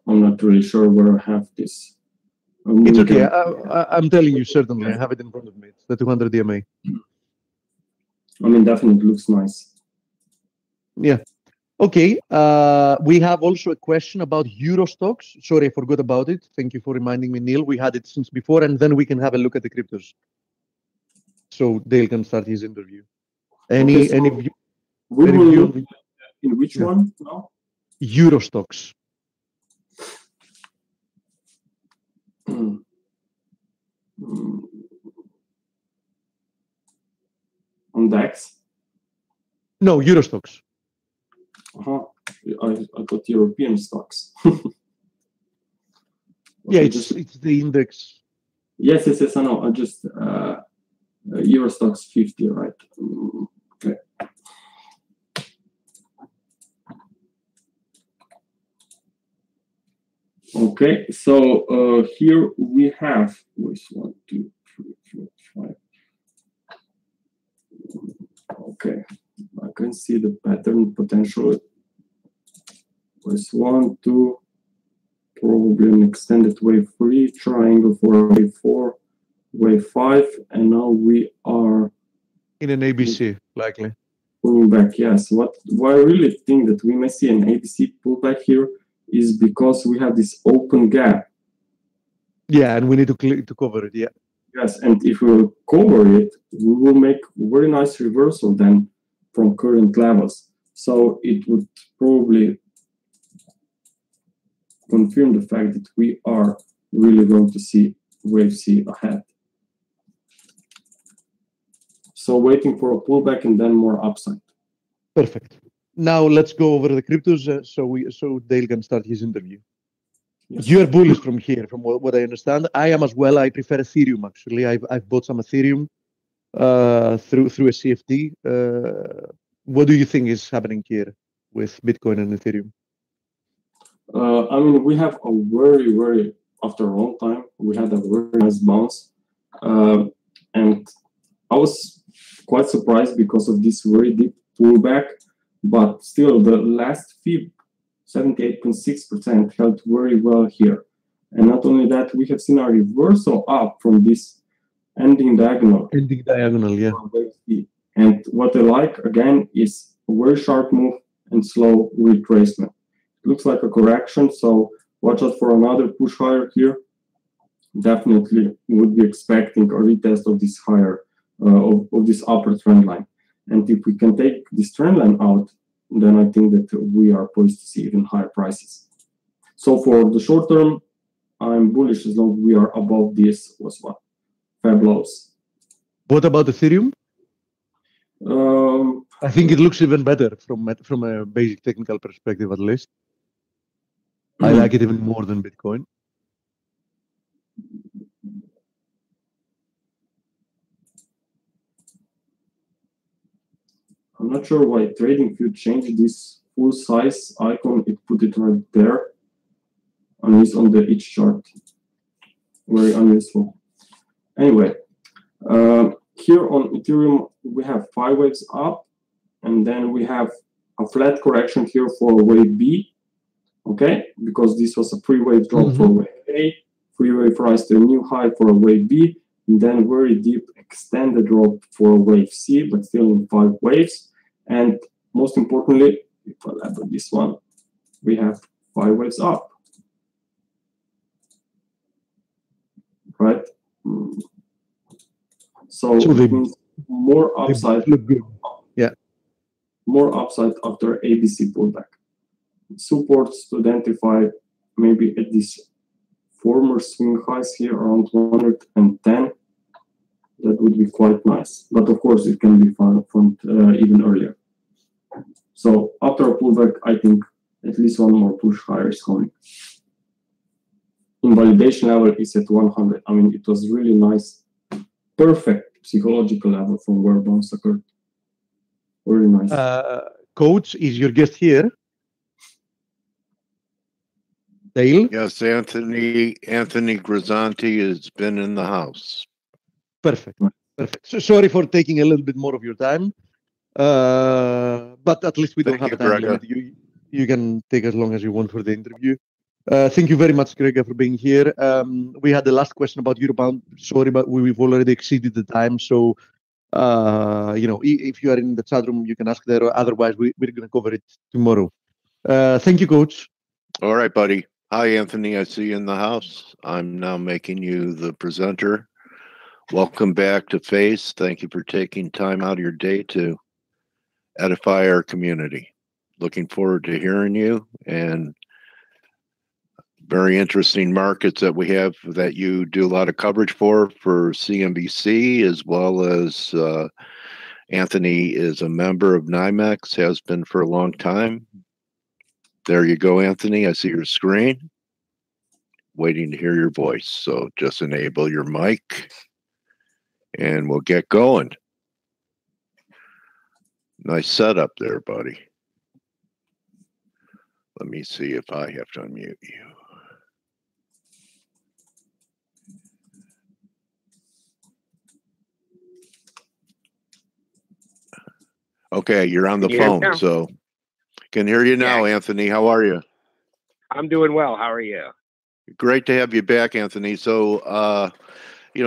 I'm not really sure where I have this. It's okay. I'm telling you, certainly. I have it in front of me. the 200 DMA. I mean, definitely looks nice. Yeah. Okay. We have also a question about Euro stocks. Sorry, I forgot about it. Thank you for reminding me, Neil. We had it since before, and then we can have a look at the cryptos. So Dale can start his interview. Any view? We will look in which one now? Euro stocks. On DAX? No, Euro stocks. I got European stocks. Yeah, it's the index. Yes, I know. I just Euro stocks 50, right? Okay. Okay, so here we have 1, 2, 3, 4, 5. Okay, I can see the pattern potential. Was 1, 2, probably an extended wave 3, triangle for wave 4, wave 5, and now we are in an ABC, likely. Pulling back, yes. What I really think that we may see an ABC pullback here is because we have this open gap. Yeah, and we need to cover it, yeah. Yes, and if we will cover it, we will make very nice reversal then from current levels. So it would probably confirm the fact that we are really going to see wave C ahead. So waiting for a pullback and then more upside. Perfect. Now let's go over the cryptos so Dale can start his interview. Yes. You're bullish from here, from what I understand. I am as well. I prefer Ethereum actually. I've bought some Ethereum through a CFD. What do you think is happening here with Bitcoin and Ethereum? I mean, we have a very after a long time we had a very nice bounce, and I was quite surprised because of this very deep pullback. But still, the last fib, 78.6%, held very well here. And not only that, we have seen a reversal up from this ending diagonal. Ending diagonal, yeah. And what I like, again, is a very sharp move and slow retracement. It looks like a correction, so watch out for another push higher here. Definitely would be expecting a retest of this higher, of this upper trend line. And if we can take this trend line out, then I think that we are poised to see even higher prices. So for the short term, I'm bullish as long as we are above this fab lows. What about Ethereum? I think it looks even better from a basic technical perspective, at least. I like it even more than Bitcoin. I'm not sure why TradingView changed this full size icon. It put it right there, and it's on the each chart. Very unuseful. Anyway, here on Ethereum we have 5 waves up, and then we have a flat correction here for wave B. Okay, because this was a pre-wave drop for wave A, pre-wave rise to a new high for a wave B, and then very deep extended drop for wave C, but still in 5 waves. And most importantly, if I label this one, we have 5 waves up. Right? So it means more upside. Yeah. More upside after ABC pullback. Supports to identify maybe at this former swing highs here around 110. That would be quite nice, but of course it can be found even earlier. So after a pullback, I think at least one more push higher is coming. Invalidation level is at 100. I mean, it was really nice, perfect psychological level from where bounce occurred. Very nice. Coach, is your guest here? Dale? Yes, Anthony Grisanti has been in the house. Perfect. Perfect. So sorry for taking a little bit more of your time, but at least we don't have a time limit. You can take as long as you want for the interview. Thank you very much, Gregor, for being here. We had the last question about Eurobound. Sorry, but we've already exceeded the time. So, if you are in the chat room, you can ask there. Otherwise, we're going to cover it tomorrow. Thank you, Coach. All right, buddy. Hi, Anthony. I see you in the house. I'm now making you the presenter. Welcome back to FACE. Thank you for taking time out of your day to edify our community. Looking forward to hearing you, and very interesting markets that we have that you do a lot of coverage for CNBC, as well as Anthony is a member of NYMEX, has been for a long time. There you go, Anthony. I see your screen. Waiting to hear your voice. So just enable your mic and we'll get going. Nice setup there, buddy. Let me see if I have to unmute you. Okay, you're on the phone, so can hear you now, Anthony. How are you? I'm doing well. How are you? Great to have you back, Anthony. So,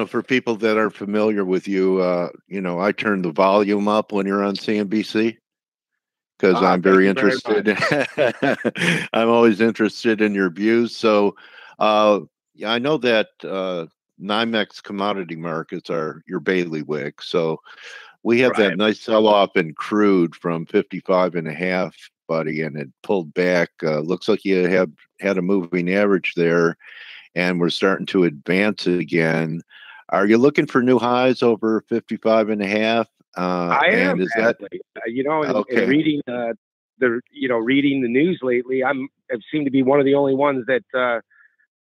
for people that are familiar with you, I turn the volume up when you're on CNBC because I'm very interested. I'm always interested in your views. So, I know that NYMEX commodity markets are your bailiwick. So we have that nice sell-off in crude from 55.5, buddy, and it pulled back. Looks like you have had a moving average there, and we're starting to advance again. Are you looking for new highs over 55.5? I am. Is that in reading reading the news lately, I've seemed to be one of the only ones that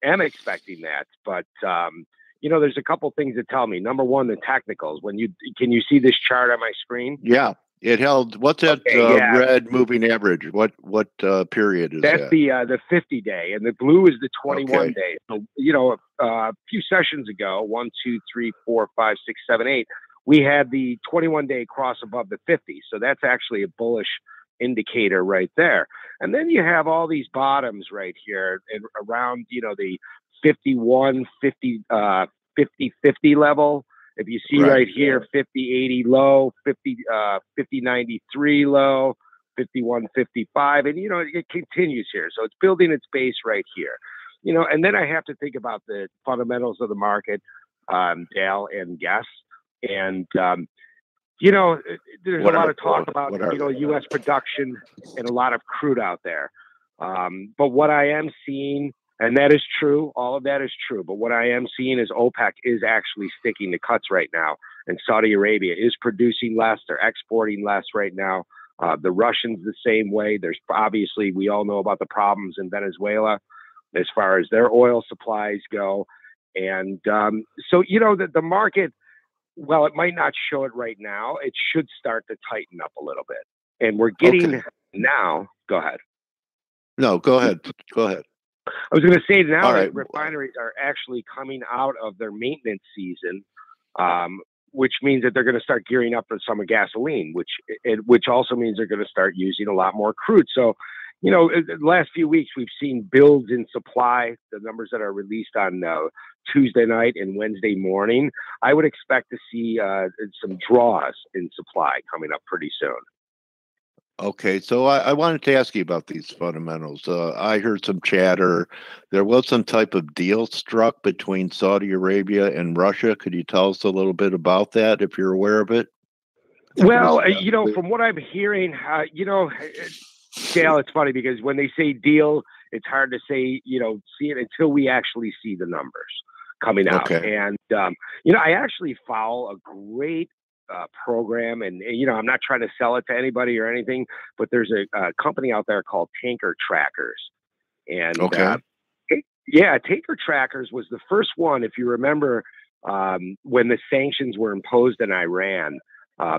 am expecting that. But there's a couple things that tell me. Number one, the technicals. Can you see this chart on my screen? Yeah. It held. What's that red moving average? What period is that? That's the 50-day, and the blue is the 21-day. So a few sessions ago, 1, 2, 3, 4, 5, 6, 7, 8, we had the 21-day cross above the 50. So that's actually a bullish indicator right there. And then you have all these bottoms right here and around the 51, 50, 50 level. If you see right here, 50.80 low, 50.93 low, 51.55, and it continues here. So it's building its base right here. And then I have to think about the fundamentals of the market, Dale and Guess. And there's a lot of talk about U.S. production and a lot of crude out there. But what I am seeing, and that is true, all of that is true. But what I am seeing is OPEC is actually sticking to cuts right now. And Saudi Arabia is producing less. They're exporting less right now. The Russians the same way. There's obviously, we all know about the problems in Venezuela as far as their oil supplies go. And so, the market, well, it might not show it right now. It should start to tighten up a little bit. And we're getting now. Go ahead. No, go ahead. Go ahead. I was going to say now that refineries are actually coming out of their maintenance season, which means that they're going to start gearing up for summer gasoline, which also means they're going to start using a lot more crude. So, the last few weeks we've seen builds in supply, the numbers that are released on Tuesday night and Wednesday morning. I would expect to see some draws in supply coming up pretty soon. Okay, so I wanted to ask you about these fundamentals. I heard some chatter. There was some type of deal struck between Saudi Arabia and Russia. Could you tell us a little bit about that, if you're aware of it? Well, from what I'm hearing, Dale, it's funny because when they say deal, it's hard to say, see it until we actually see the numbers coming out. Okay. And, I actually follow a great program, and I'm not trying to sell it to anybody or anything, but there's a company out there called Tanker Trackers, and Tanker Trackers was the first one. If you remember, when the sanctions were imposed in Iran,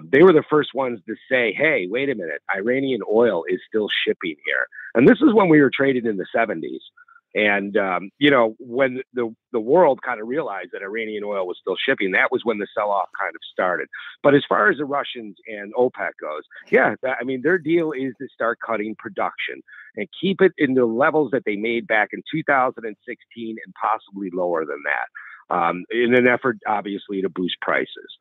they were the first ones to say, "Hey, wait a minute, Iranian oil is still shipping here," and this is when we were trading in the 70s. And you know, when the world kind of realized that Iranian oil was still shipping, that was when the sell-off kind of started. But as far as the Russians and OPEC goes, yeah, I mean, their deal is to start cutting production and keep it in the levels that they made back in 2016 and possibly lower than that, in an effort, obviously, to boost prices.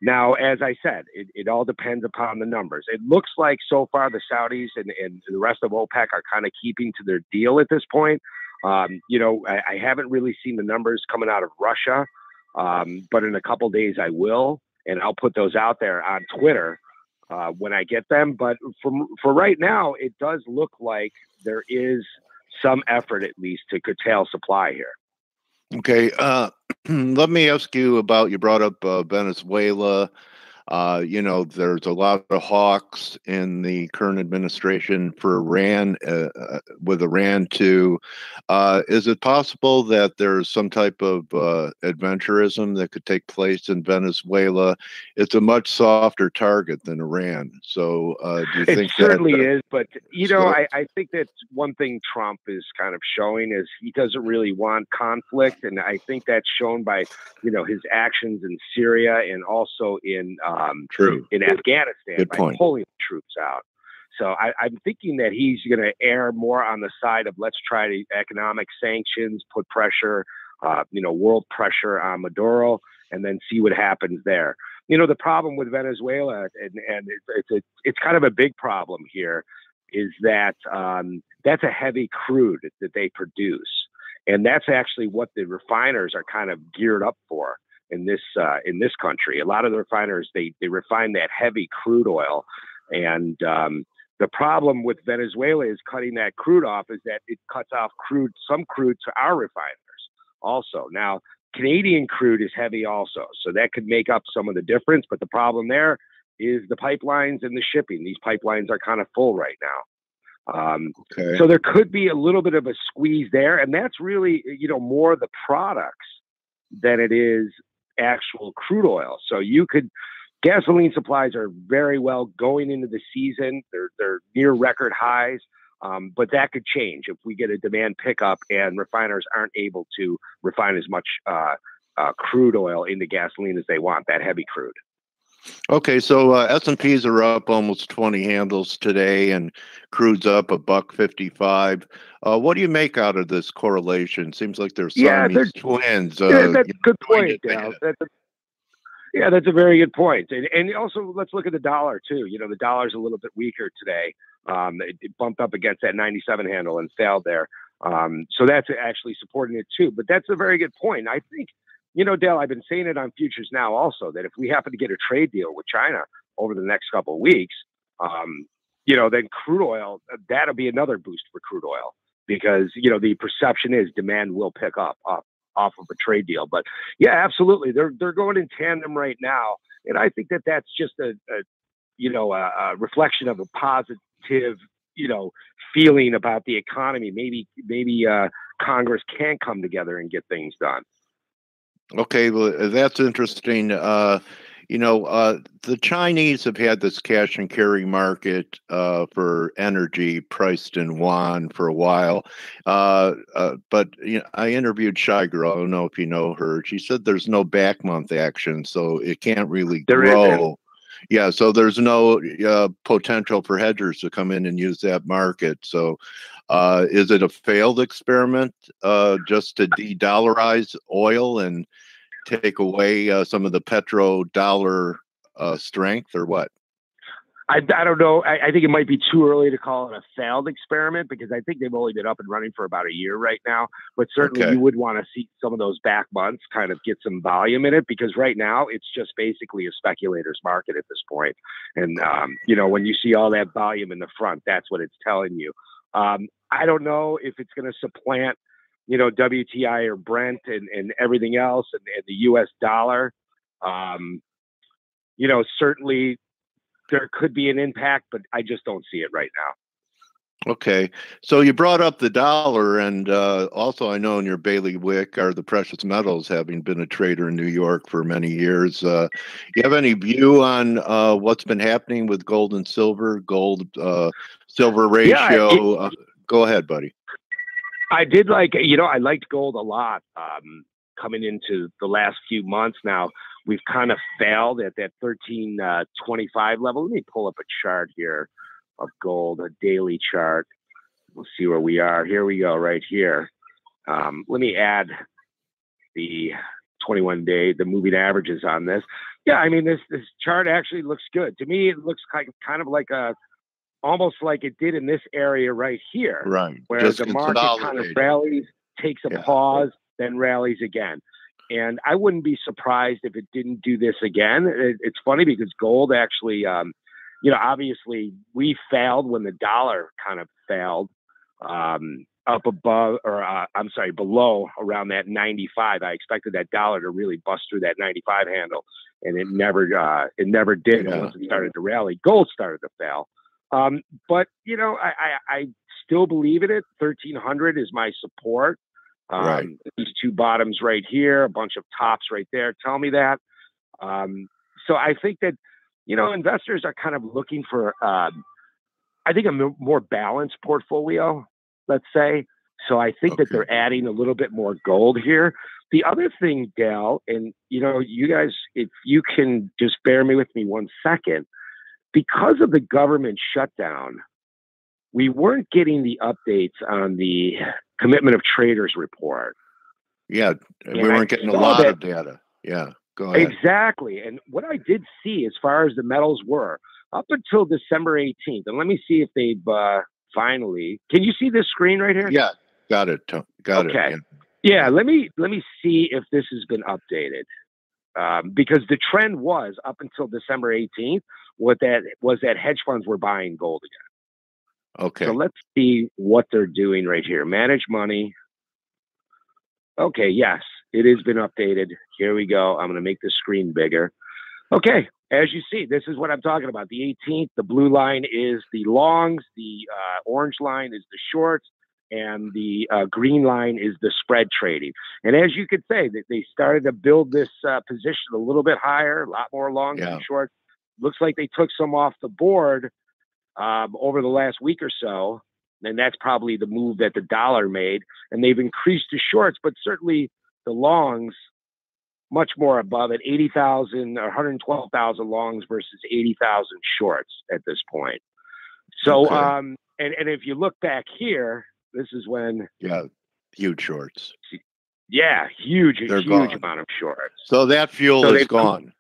Now, as I said, it all depends upon the numbers. It looks like so far the Saudis and the rest of OPEC are kind of keeping to their deal at this point. You know, I haven't really seen the numbers coming out of Russia, but in a couple days I will, and I'll put those out there on Twitter when I get them. But for right now, it does look like there is some effort, at least, to curtail supply here. Okay, let me ask you about, you brought up Venezuela. You know, there's a lot of hawks in the current administration for Iran, with Iran too. Is it possible that there's some type of adventurism that could take place in Venezuela? It's a much softer target than Iran. So do you think it certainly is? But, you know, I think that one thing Trump is kind of showing is he doesn't really want conflict. And I think that's shown by, you know, his actions in Syria and also in Afghanistan by pulling troops out. So I'm thinking that he's going to err more on the side of let's try to economic sanctions, put pressure, you know, world pressure on Maduro, and then see what happens there. You know, the problem with Venezuela, and it's kind of a big problem here, is that that's a heavy crude that they produce, and that's actually what the refiners are kind of geared up for. In this country, a lot of the refiners, they refine that heavy crude oil, and the problem with Venezuela is cutting that crude off is that it cuts off some crude to our refiners also. Now, Canadian crude is heavy also, so that could make up some of the difference. But the problem there is the pipelines and the shipping. These pipelines are kind of full right now. So there could be a little bit of a squeeze there, and that's really, you know, more the products than it is actual crude oil. So gasoline supplies are very well going into the season. They're near record highs, but that could change if we get a demand pickup and refiners aren't able to refine as much crude oil into gasoline as they want, that heavy crude. Okay, so S&Ps are up almost 20 handles today, and crude's up $1.55. What do you make out of this correlation? Seems like they're Siamese twins. That's a good point, Dale. That's a very good point. And also, let's look at the dollar too. You know, the dollar's a little bit weaker today. It bumped up against that 97 handle and failed there. So that's actually supporting it too. But that's a very good point. I think, you know, Dale, I've been saying it on futures now also, that if we happen to get a trade deal with China over the next couple of weeks, you know, then crude oil, that'll be another boost for crude oil, because, you know, the perception is demand will pick up off of a trade deal. But yeah, absolutely. They're going in tandem right now. And I think that that's just a reflection of a positive, you know, feeling about the economy. Maybe Congress can come together and get things done. Okay, well, that's interesting. You know, the Chinese have had this cash and carry market for energy priced in yuan for a while. But you know, I interviewed Shy Girl. I don't know if you know her. She said there's no back month action, so it can't really grow. Yeah, so there's no potential for hedgers to come in and use that market. So is it a failed experiment just to de-dollarize oil and take away some of the petrodollar strength, or what? I don't know. I think it might be too early to call it a failed experiment, because I think they've only been up and running for about a year right now. But certainly you would want to see some of those back months kind of get some volume in it, because right now it's just basically a speculator's market at this point. And, you know, when you see all that volume in the front, that's what it's telling you. I don't know if it's going to supplant, you know, WTI or Brent and everything else, and the US dollar. You know, certainly there could be an impact, but I just don't see it right now. Okay. So you brought up the dollar, and also I know in your bailiwick are the precious metals, having been a trader in New York for many years. You have any view on what's been happening with gold and silver, silver ratio? Go ahead, buddy. I did like, I liked gold a lot coming into the last few months. Now we've kind of failed at that 1325 level. Let me pull up a chart here of gold, a daily chart. We'll see where we are. Here we go, right here. Let me add the 21-day, the moving averages on this. Yeah, I mean, this chart actually looks good. To me, it looks kind of like almost like it did in this area right here. Right. Where Just the market kind of rallies, takes a pause, then rallies again. And I wouldn't be surprised if it didn't do this again. It's funny because gold actually, obviously we failed when the dollar kind of failed. Up above, or I'm sorry, below around that 95. I expected that dollar to really bust through that 95 handle, and it never did. And once it started to rally, gold started to fail. But I still believe in it. 1300 is my support. Right. These two bottoms right here, a bunch of tops right there, tell me that. So I think that investors are kind of looking for I think a more balanced portfolio, let's say. So I think that they're adding a little bit more gold here. The other thing, Dale, and you guys, if you can just bear with me 1 second, because of the government shutdown, we weren't getting the updates on the commitment of traders report. Yeah, we weren't getting a lot of data. Yeah, go ahead. Exactly. And what I did see as far as the metals were, up until December 18th, and let me see if they've finally, can you see this screen right here? Yeah, got it. Got it. Okay. Yeah, let me see if this has been updated. Because the trend was up until December 18th, that hedge funds were buying gold again. Okay. So let's see what they're doing right here. Manage money. Okay, yes, it has been updated. Here we go. I'm going to make the screen bigger. Okay, as you see, this is what I'm talking about. The 18th, the blue line is the longs, the orange line is the shorts, and the green line is the spread trading. And as you could say, that they started to build this position a little bit higher, a lot more longs and shorts. Looks like they took some off the board over the last week or so. And that's probably the move that the dollar made. And they've increased the shorts, but certainly the longs much more above it, 80,000 or 112,000 longs versus 80,000 shorts at this point. So, and if you look back here, this is when huge shorts. Yeah, huge amount of shorts. So that fuel is gone.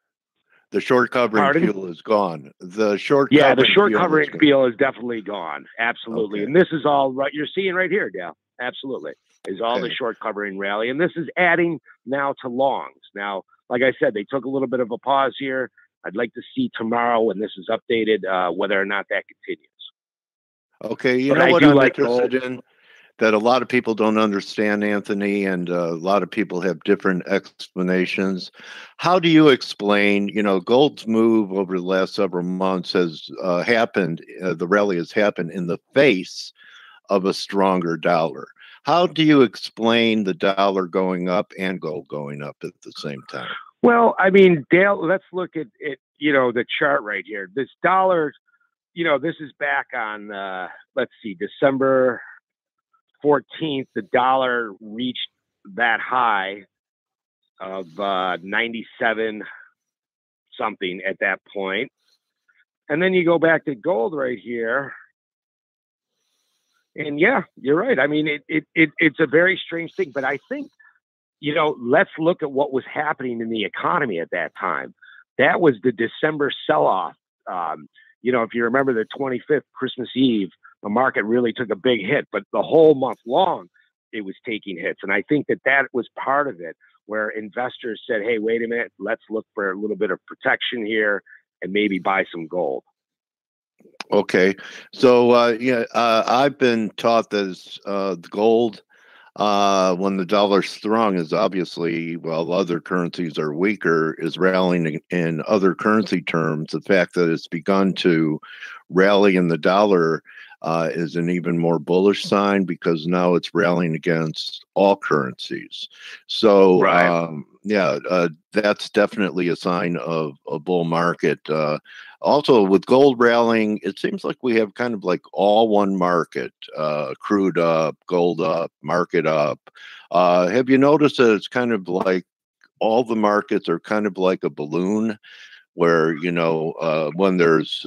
The short covering fuel is gone. The short covering fuel is definitely gone. Absolutely. And this is all right. You're seeing right here, Dale. Absolutely. Is all the short covering rally. And this is adding now to longs. Now, like I said, they took a little bit of a pause here. I'd like to see tomorrow when this is updated, whether or not that continues. Okay. You know what I'm interested in? That a lot of people don't understand, Anthony, and a lot of people have different explanations. How do you explain, gold's move over the last several months has happened, the rally has happened in the face of a stronger dollar. How do you explain the dollar going up and gold going up at the same time? Well, I mean, Dale, let's look at it, the chart right here. This dollar, this is back on, let's see, December 14th, the dollar reached that high of 97 something at that point. And then you go back to gold right here. And yeah, you're right. I mean, it's a very strange thing, but I think, let's look at what was happening in the economy at that time. That was the December sell-off. If you remember the 25th, Christmas Eve, the market really took a big hit, but the whole month long, it was taking hits. And I think that was part of it, where investors said, hey, wait a minute, let's look for a little bit of protection here and maybe buy some gold. Okay. So, I've been taught that gold, when the dollar's strong, is obviously, while other currencies are weaker, is rallying in other currency terms. The fact that it's begun to rally in the dollar is an even more bullish sign, because now it's rallying against all currencies. So, that's definitely a sign of a bull market. Also, with gold rallying, it seems like we have kind of like all one market, crude up, gold up, market up. Have you noticed that it's kind of like all the markets are kind of like a balloon where, when there's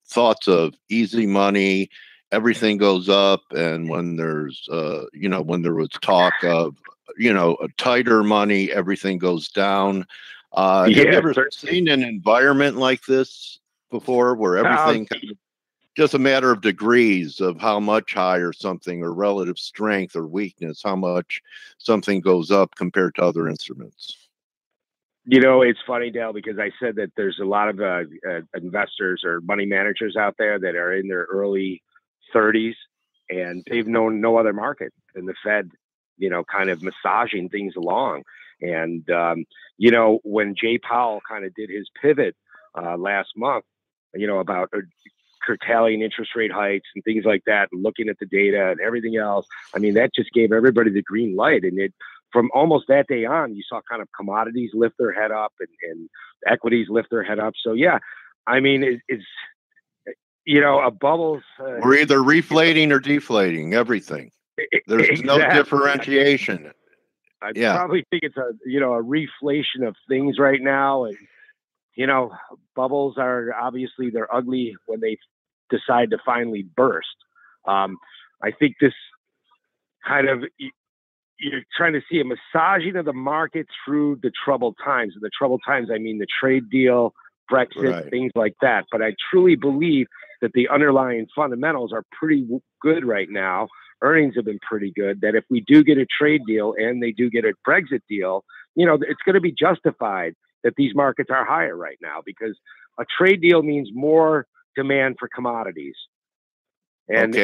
thoughts of easy money, everything goes up. And when there's, when there was talk of, a tighter money, everything goes down. Have you ever seen an environment like this before where everything just a matter of degrees of how much higher something or relative strength or weakness, how much something goes up compared to other instruments? It's funny, Dale, because I said that there's a lot of investors or money managers out there that are in their early 30s, and they've known no other market than the Fed, kind of massaging things along. And, when Jay Powell kind of did his pivot last month, about curtailing interest rate hikes and things like that, and looking at the data and everything else, I mean, that just gave everybody the green light. And from almost that day on, you saw kind of commodities lift their head up and equities lift their head up. So, yeah, I mean, it's a bubbles. We're either reflating or deflating everything. There's no differentiation. I probably think it's a reflation of things right now. And, bubbles are obviously, they're ugly when they decide to finally burst. I think this kind of, you're trying to see a massaging of the market through the troubled times. And the troubled times, I mean the trade deal, Brexit, things like that. But I truly believe that the underlying fundamentals are pretty good right now. Earnings have been pretty good, that if we do get a trade deal and they do get a Brexit deal, it's going to be justified that these markets are higher right now, because a trade deal means more demand for commodities. And,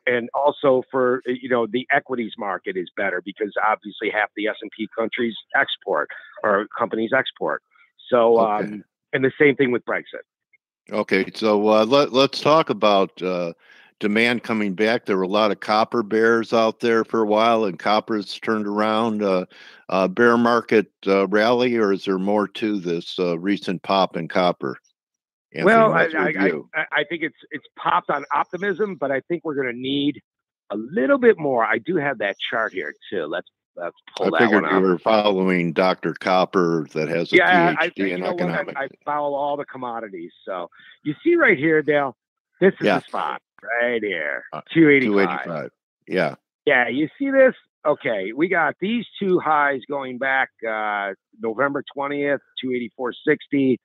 and also for, the equities market is better because obviously half the S&P countries export, or companies export. So, and the same thing with Brexit. Okay. So let's talk about demand coming back. There were a lot of copper bears out there for a while, and copper's turned around. Bear market rally, or is there more to this recent pop in copper? Anthony, well, I think it's popped on optimism, but I think we're going to need a little bit more. I do have that chart here too. Let's pull that one up. I figured you were following Dr. Copper that has a PhD in economics. I follow all the commodities. So you see right here, Dale, this is the spot right here, 285. Yeah. Yeah, you see this? Okay, we got these two highs going back November 20th, 284.60.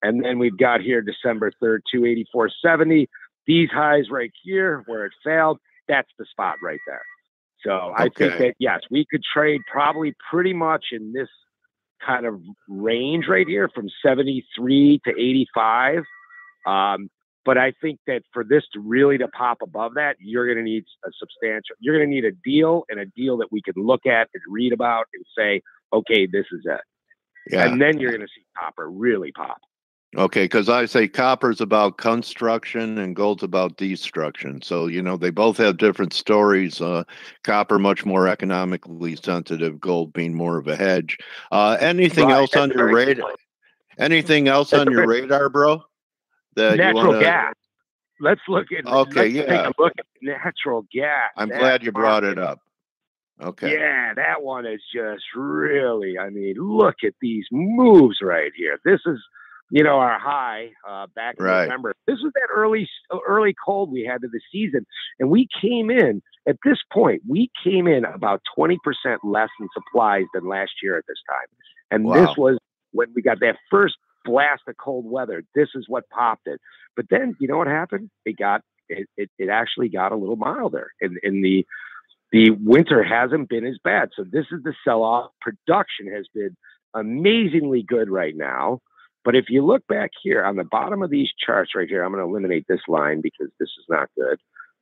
And then we've got here December 3rd, 284.70. These highs right here where it failed, that's the spot right there. So I think that, yes, we could trade probably pretty much in this kind of range right here from 73 to 85. But I think that for this to really to pop above that, you're going to need you're going to need a deal, and a deal that we can look at and read about and say, okay, this is it. Yeah. And then you're going to see copper really pop. Okay, because I say copper's about construction and gold's about destruction. So, they both have different stories. Copper much more economically sensitive, gold being more of a hedge. Anything else on your radar? Anything else on your radar, bro? Natural gas. Let's look at take a look at natural gas. I'm glad you brought it up. Okay. Yeah, that one is just really, I mean, look at these moves right here. This is our high back in November. This was that early cold we had to the season. And we came in, at this point, about 20% less in supplies than last year at this time. And this was when we got that first blast of cold weather. This is what popped it. But then, you know what happened? It actually got a little milder. And the winter hasn't been as bad. So this is the sell-off. Production has been amazingly good right now. But if you look back here on the bottom of these charts right here, I'm going to eliminate this line because this is not good.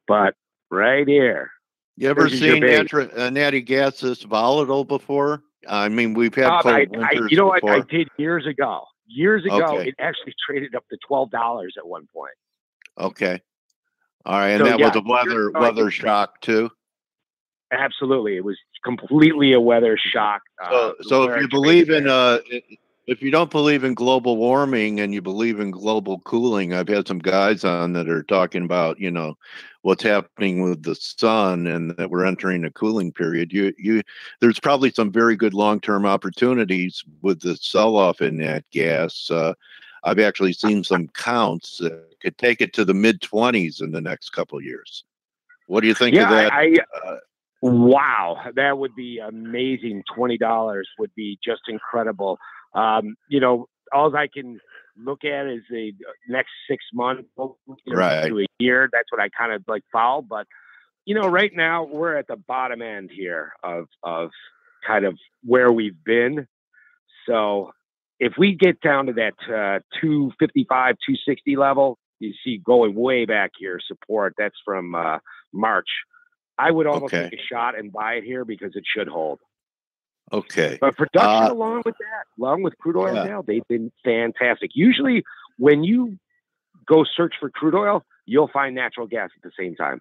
But right here. You ever seen natty gas this volatile before? I mean, we've had cold winters you know before. What? I did years ago. It actually traded up to $12 at one point. Okay. All right. And so, that was a weather shock too? Absolutely. It was completely a weather shock. So if you believe in if you don't believe in global warming and you believe in global cooling, I've had some guys on that are talking about, what's happening with the sun and that we're entering a cooling period. There's probably some very good long-term opportunities with the sell-off in that gas. I've actually seen some counts that could take it to the mid-20s in the next couple of years. What do you think of that? Wow, that would be amazing. $20 would be just incredible. All I can look at is the next 6 months, right, to a year. That's what I kind of like follow. But right now we're at the bottom end here of kind of where we've been. So if we get down to that 255, 260 level, you see going way back here support. That's from March. I would almost take a shot and buy it here because it should hold. Okay. But production along with that, along with crude oil now, they've been fantastic. Usually when you go search for crude oil, you'll find natural gas at the same time.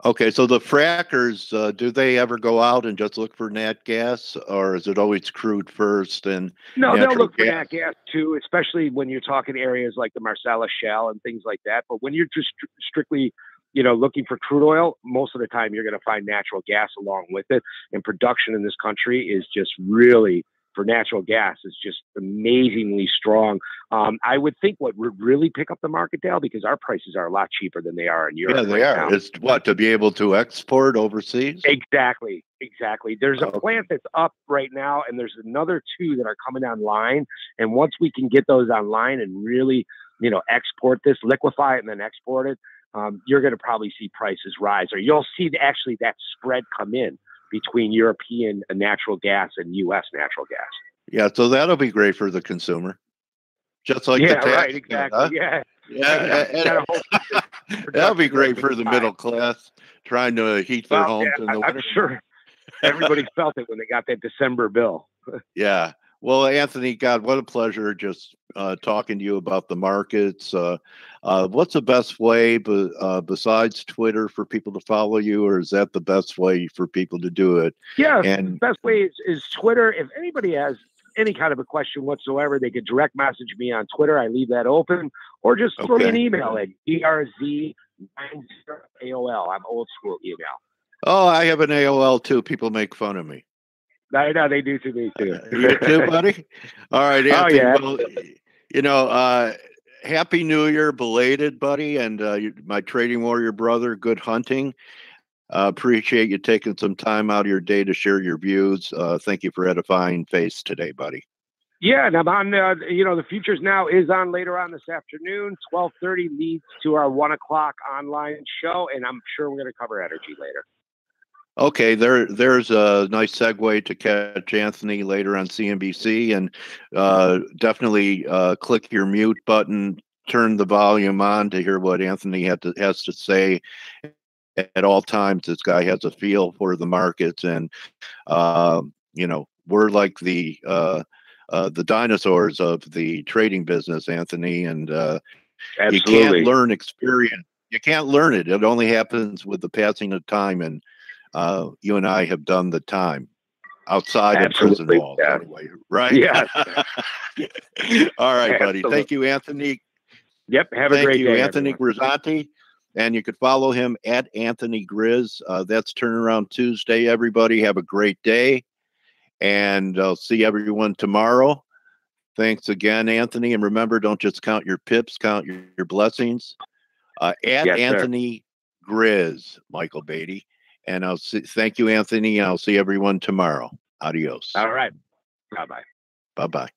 Okay, so the frackers, do they ever go out and just look for nat gas, or is it always crude first? And no, they'll look for nat gas too, especially when you're talking areas like the Marcellus Shale and things like that. But when you're just strictly, looking for crude oil, most of the time you're going to find natural gas along with it. And production in this country is just really, for natural gas, is just amazingly strong. I would think what would really pick up the market, Dale, because our prices are a lot cheaper than they are in Europe. Yeah, they are. Now. It's to be able to export overseas? Exactly. There's a plant that's up right now, and there's another 2 that are coming online. And once we can get those online and really, export this, liquefy it, and then export it, you're going to probably see prices rise, or you'll see actually that spread come in between European natural gas and U.S. natural gas. Yeah, so that'll be great for the consumer. Just like the tax, right, exactly. Huh? Yeah. That'll be great for the middle class trying to heat their homes in the winter. I'm sure everybody felt it when they got that December bill. Yeah. Well, Anthony, God, what a pleasure just talking to you about the markets. What's the best way besides Twitter for people to follow you, or is that the best way for people to do it? Yeah, the best way is Twitter. If anybody has any kind of a question whatsoever, they could direct message me on Twitter. I leave that open, or just throw me an email at drz90AOL. I'm old school email. Oh, I have an AOL too. People make fun of me. I know they do to me too. You too, buddy? All right, Anthony. Well, Happy New Year, belated, buddy, and my trading warrior brother. Good hunting. Appreciate you taking some time out of your day to share your views. Thank you for edifying faith today, buddy. Yeah, and I'm on. The Futures Now is on later on this afternoon. 12:30 leads to our 1 o'clock online show, and I'm sure we're going to cover energy later. Okay, there's a nice segue to catch Anthony later on CNBC, and definitely click your mute button, turn the volume on to hear what Anthony has to say at all times. This guy has a feel for the markets, and we're like the dinosaurs of the trading business, Anthony, and you can't learn experience. You can't learn it. It only happens with the passing of time, and you and I have done the time outside of prison walls anyway, right? Yeah. All right, buddy. Thank you, Anthony. Yep. Have a great day. Thank you, Anthony Grizzanti. And you can follow him at Anthony Grizz. That's Turnaround Tuesday, everybody. Have a great day. And I'll see everyone tomorrow. Thanks again, Anthony. And remember, don't just count your pips, count your blessings. At Anthony Grizz, Michael Beatty. And thank you, Anthony. I'll see everyone tomorrow. Adios. All right. Bye-bye. Bye-bye.